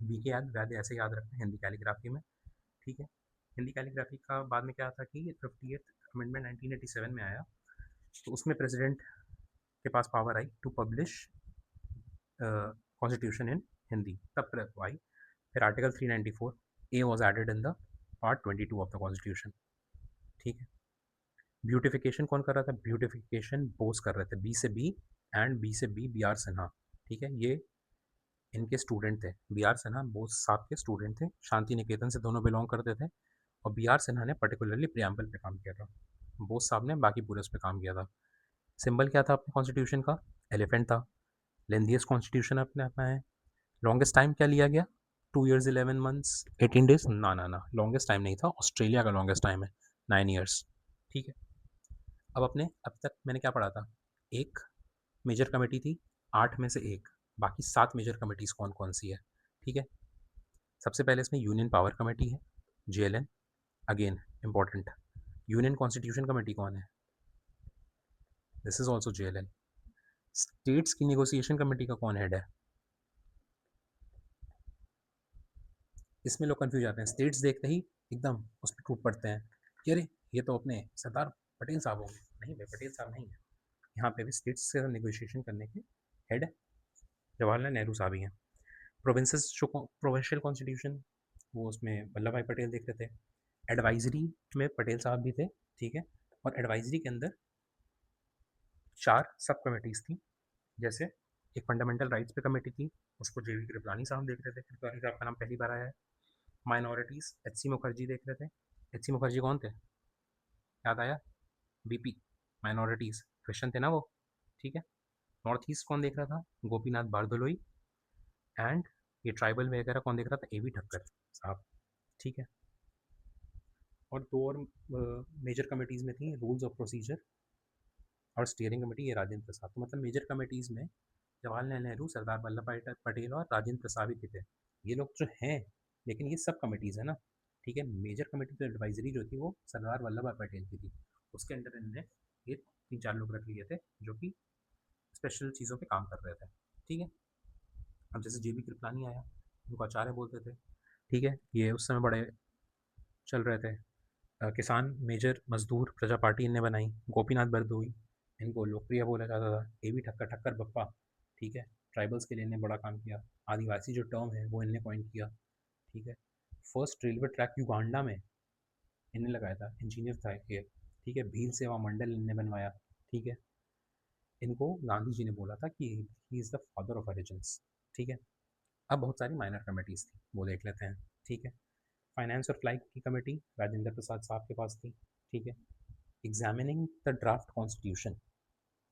वी के वैद्य ऐसे याद रखते हैं हिंदी कैलीग्राफी में, ठीक है। हिंदी कैलीग्राफी का बाद में क्या था कि 58th अमेंडमेंट 1987 में आया, तो उसमें प्रेसिडेंट के पास पावर आई to publish constitution in Hindi, तब आई। फिर article 394 A was added in the part 22 of the constitution, ठीक है। ब्यूटिफिकेशन कौन कर रहा था? ब्यूटिफिकेशन बोस कर रहे थे, बी से बी एंड बी से बी आर सिन्हा, ठीक है। ये इनके स्टूडेंट थे, बी आर सिन्हा बोस साहब के स्टूडेंट थे, शांति निकेतन से दोनों बिलोंग करते थे। और बी आर सिन्हा ने पर्टिकुलरली प्रियम्बल पे काम किया था, बोस साहब ने बाकी पूरे उस पर काम किया था। सिंबल क्या था अपने कॉन्स्टिट्यूशन का? एलिफेंट था। लेंथीएस्ट कॉन्स्टिट्यूशन अपने अपना है। लॉन्गेस्ट टाइम क्या लिया गया? 2 years 11 months 18 days? ना ना ना, लॉन्गेस्ट टाइम नहीं था, ऑस्ट्रेलिया का लॉन्गेस्ट टाइम है 9 years, ठीक है। अब अपने अब तक मैंने क्या पढ़ा था? एक मेजर कमेटी थी, 8 में से एक, बाकी 7 मेजर कमेटीज़ कौन कौन सी है, ठीक है। सबसे पहले इसमें यूनियन पावर कमेटी है, JLN, again important. Union constitution committee कौन है? This is also JLN। States की निगोसिएशन कमेटी का कौन हेड है? इसमें लोग कंफ्यूज जाते हैं, स्टेट्स देखते ही एकदम उस पर टूट पड़ते हैं कि अरे ये तो अपने सरदार पटेल साहब होंगे। नहीं भाई, पटेल साहब नहीं है, यहाँ पे भी स्टेट्स से नेगोशिएशन करने के हेड जवाहरलाल नेहरू साहब ही हैं। प्रोविंसेस जो प्रोविंशियल कॉन्स्टिट्यूशन, वो उसमें वल्लभ भाई पटेल देख रहे थे। एडवाइजरी में पटेल साहब भी थे, ठीक है। और एडवाइजरी के अंदर 4 सब कमिटीज़ थी, जैसे एक फंडामेंटल राइट्स पे कमेटी थी, उसको जेवी कृपलानी साहब देख रहे थे, कृपलानी साहब का नाम पहली बार आया है। माइनॉरिटीज़ एच.सी. मुखर्जी देख रहे थे। एच.सी. मुखर्जी कौन थे? याद आया? बीपी, माइनॉरिटीज़, क्रिश्चियन थे ना वो, ठीक है। नॉर्थ ईस्ट कौन देख रहा था? गोपीनाथ बारदोलोई। एंड ये ट्राइबल वगैरह कौन देख रहा था? ए.वी. ठक्कर साहब, ठीक है। और दो और मेजर कमिटीज़ में थी, रूल्स ऑफ प्रोसीजर और स्टीयरिंग कमेटी, ये राजेंद्र प्रसाद। तो मतलब मेजर कमिटीज़ में जवाहरलाल नेहरू, सरदार वल्लभ भाई पटेल और राजेंद्र प्रसाद ही थे। ये लोग जो हैं, लेकिन ये सब कमिटीज़ है ना, ठीक है। मेजर कमेटी तो एडवाइजरी जो थी वो सरदार वल्लभ भाई पटेल की थी, उसके अंडर इनने ये 3-4 लोग रख लिए थे जो कि स्पेशल चीज़ों पे काम कर रहे थे, ठीक है। अब जैसे जे बी कृपलानी आया, उनको आचार्य बोलते थे, ठीक है। ये उस समय बड़े चल रहे थे। किसान मेजर मजदूर प्रजा पार्टी इनने बनाई। गोपीनाथ बरदोई, इनको लोकप्रिय बोला जाता था। ए.वी. ठक्कर, ठक्कर बप्पा, ठीक है। ट्राइबल्स के लिए इन्हें बड़ा काम किया। आदिवासी जो टर्म है वो इनने कॉइन किया, ठीक है। फर्स्ट रेलवे ट्रैक युगांडा में इन्हें लगाया था, इंजीनियर था ये, ठीक है। भील सेवा मंडल इनने बनवाया, ठीक है। इनको गांधी जी ने बोला था कि he is the father of Harijans, ठीक है। अब बहुत सारी माइनर कमेटीज़ थी, वो देख लेते हैं, ठीक है। फाइनेंस और फ्लाइट की कमेटी राजेंद्र प्रसाद साहब के पास थी, ठीक है। एग्जामिनिंग द ड्राफ्ट कॉन्स्टिट्यूशन,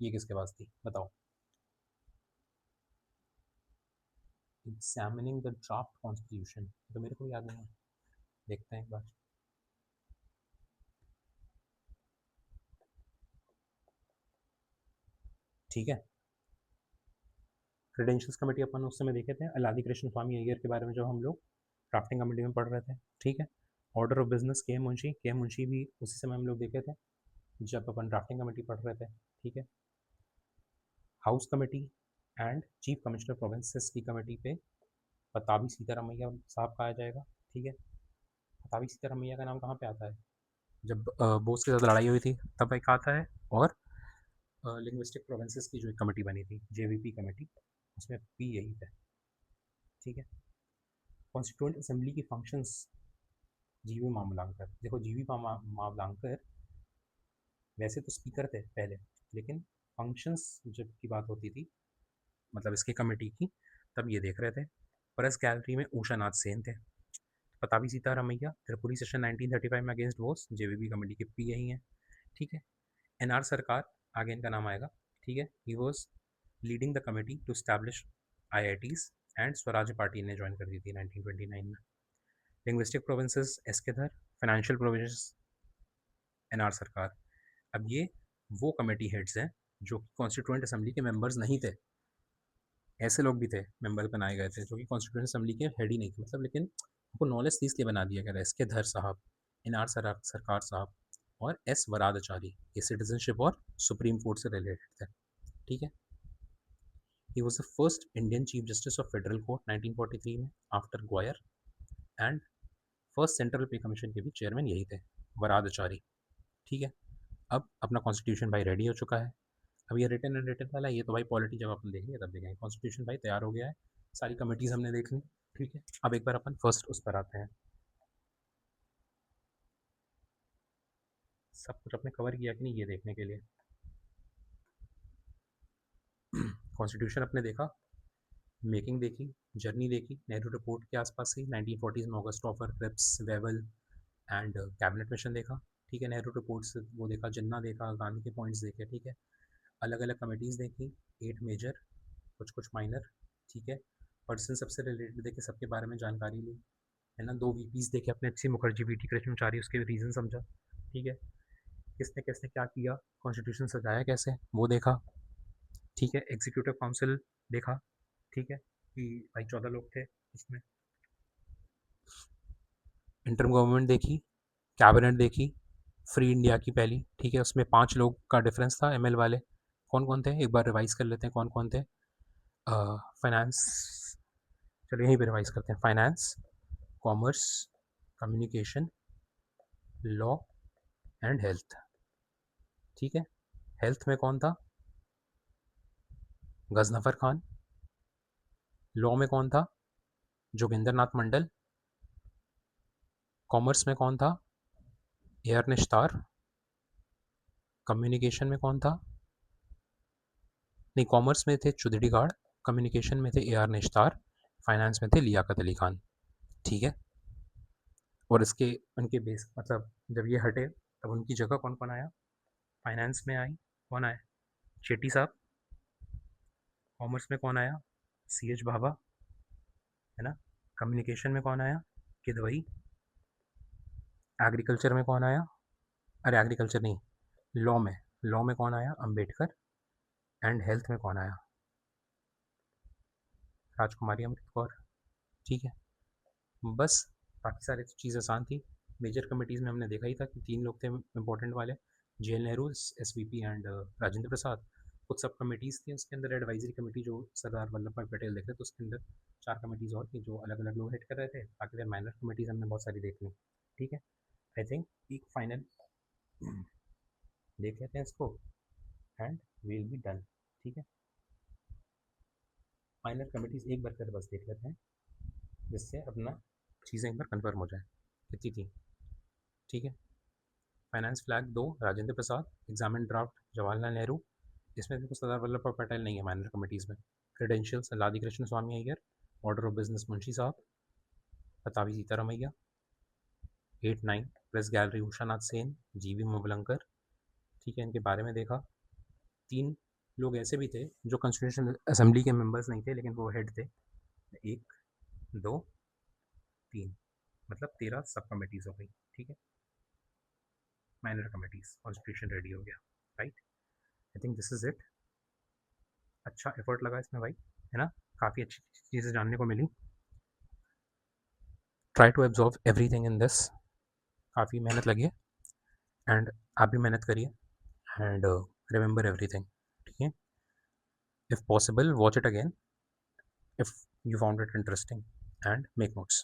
ये किसके पास थी बताओ? एग्जामिनिंग द ड्राफ्ट कॉन्स्टिट्यूशन तो मेरे को याद नहीं है, देखते हैं एक बार। ठीक है, क्रेडेंशियल्स कमेटी अपन उस समय देखे थे, अलादी कृष्ण स्वामी अय्यर के बारे में, जो हम लोग ड्राफ्टिंग कमेटी में पढ़ रहे थे, ठीक है। ऑर्डर ऑफ बिजनेस के मुंशी भी उसी समय हम लोग देखे थे जब अपन ड्राफ्टिंग कमेटी पढ़ रहे थे, ठीक है। House committee and chief commissioner provinces की कमेटी पे पताबी सीतारामैया साहब का आ जाएगा, ठीक है। पताबी सीतारामैया का नाम कहाँ पे आता है? जब बोस के साथ लड़ाई हुई थी तब एक आता है। और लिंग्विस्टिक प्रोविंसेस की जो एक कमेटी बनी थी, जेवीपी कमेटी, उसमें पी यही है, ठीक है। कॉन्स्टिट्यूएंट असेंबली की फंक्शंस, जीवी मामलांकर, देखो जीवी मामलांकर वैसे तो स्पीकर थे पहले, लेकिन फंक्शंस जब की बात होती थी, मतलब इसकी कमेटी की, तब ये देख रहे थे। प्रेस गैलरी में उषा नाथ सेन थे। पताबी सीतारामैया त्रिपुरी सेशन 1935 में अगेंस्ट बोस, जेवीबी कमेटी के पी यही हैं, ठीक है। एनआर सरकार, आगे इनका नाम आएगा, ठीक है। He was leading the committee to establish IITs and Swaraj party ने ज्वाइन कर दी थी 1929 में। लिंग्विस्टिक प्रोविंसेस एस के धर, फाइनेंशियल प्रोविजंस एनआर सरकार। अब ये वो कमेटी हेड्स हैं जो कि कॉन्स्टिट्यूएंट असेंबली के मेंबर्स नहीं थे। ऐसे लोग भी थे, मेंबर बनाए गए थे जो कि कॉन्स्टिट्यूएंट असेंबली के हेड ही नहीं थे, मतलब, लेकिन उनको नॉलेज थी इसलिए बना दिया गया था। एस के धर साहब, एनआर सरकार साहब और एस वरादाचारी, ये सिटीजनशिप और सुप्रीम कोर्ट से रिलेटेड थे, ठीक है। He was the first Indian chief justice of federal court 1943 में after Gwyer, and first central पे कमीशन के भी चेयरमैन यही थे, वरादाचारी, ठीक है। अब अपना कॉन्स्टिट्यूशन भाई रेडी हो चुका है। अब ये रिटन एंड रिटन वाला, ये तो भाई पॉलिटी जब अपन देखेंगे तब देखेंगे। कॉन्स्टिट्यूशन भाई तैयार हो गया है, सारी कमिटीज़ हमने देख ली, ठीक है। अब एक बार अपन फर्स्ट उस पर आते हैं। सब कुछ अपने कवर किया कि नहीं, ये देखने के लिए कॉन्स्टिट्यूशन अपने देखा, मेकिंग देखी, जर्नी देखी, नेहरू रिपोर्ट के आसपास से 1940s में August offer, Cripps, Wavell and cabinet mission देखा, ठीक है। नेहरू रिपोर्ट से वो देखा, जिन्ना देखा, गांधी के पॉइंट्स देखे, ठीक है। अलग अलग कमिटीज़ देखी, 8 मेजर, कुछ कुछ माइनर, ठीक है। पर्सन सबसे रिलेटेड देखे, सबके बारे में जानकारी ली, है ना। 2 वीपीज़ देखे अपने, H C Mukherjee, V T Krishnachari, उसके रीज़न समझा, ठीक है। किसने किसने क्या किया, कॉन्स्टिट्यूशन सजाया कैसे, वो देखा, ठीक है। एग्जीक्यूटिव काउंसिल देखा, ठीक है, कि भाई 14 लोग थे इसमें। इंटर्म गवर्नमेंट देखी, कैबिनेट देखी, फ्री इंडिया की पहली, ठीक है। उसमें 5 लोग का डिफरेंस था, एमएल वाले। कौन कौन थे, एक बार रिवाइज कर लेते हैं कौन कौन थे। फाइनेंस, चलो यहीं पे रिवाइज करते हैं। Finance, commerce, communication, law and health, ठीक है। हेल्थ में कौन था? गजनफर खान। लॉ में कौन था? जोगिंदर नाथ मंडल। कॉमर्स में कौन था? एयर निश्तार। कम्युनिकेशन में कौन था? नहीं, कॉमर्स में थे चुदड़ीगाड़, कम्युनिकेशन में थे AR निश्तार, फाइनेंस में थे लियाकत अली खान, ठीक है। और इसके उनके बेस मतलब जब ये हटे तब उनकी जगह कौन कौन आया? फाइनेंस में आई कौन आए? शेट्टी साहब। कॉमर्स में कौन आया? CH भाभा, है ना। कम्युनिकेशन में कौन आया? किदवई। एग्रीकल्चर में कौन आया? अरे एग्रीकल्चर नहीं, लॉ में कौन आया? अंबेडकर। एंड हेल्थ में कौन आया? राजकुमारी अमृत कौर, ठीक है। बस बाकी सारी चीज़ें आसान थी। मेजर कमिटीज़ में हमने देखा ही था कि 3 लोग थे इंपॉर्टेंट वाले, JL Nehru, SVP and Rajendra Prasad. कुछ सब कमिटीज़ थी उसके अंदर, एडवाइजरी कमेटी जो सरदार वल्लभ भाई पटेल देख रहे थे, तो उसके अंदर 4 कमिटीज़ और थी जो अलग अलग लोग हेड कर रहे थे। बाकी फिर माइनर कमिटीज़ हमने बहुत सारी देख ली, ठीक है। आई थिंक एक फाइनल देख लेते हैं इसको एंड विल बी डन, ठीक है। माइनर कमिटीज़ एक बार कर बस देख लेते हैं, जिससे अपना चीज़ें एक बार कन्फर्म हो जाए कितनी थी, ठीक है। Finance flag 2 Rajendra Prasad, examine draft Jawaharlal Nehru. इसमें देखो सरदार वल्लभ भाई पटेल नहीं है माइनर कमिटीज़ में। Credentials Alladi Krishna Swami Ayyar, order of business Munshi साहब, Pattabhi Sitaramayya. 8-9 press gallery Ushanath Sen, GV Mavalankar, ठीक है। इनके बारे में देखा। 3 लोग ऐसे भी थे जो कॉन्स्टिट्यूशन असेंबली के मेंबर्स नहीं थे लेकिन वो हेड थे। 1 2 3 मतलब 13 सब कमिटीज़ हो गई, ठीक है। माइनर कमिटीज़ कॉन्स्टिट्यूशन रेडी हो गया, right. I think this is it. अच्छा एफर्ट लगा इसमें भाई, है ना। काफ़ी अच्छी चीज़ें जानने को मिली। Try to absorb everything in this. काफ़ी मेहनत लगी है एंड आप भी मेहनत करिए एंड रिमेंबर एवरीथिंग, ठीक है। If possible watch it again if you found it interesting and make notes.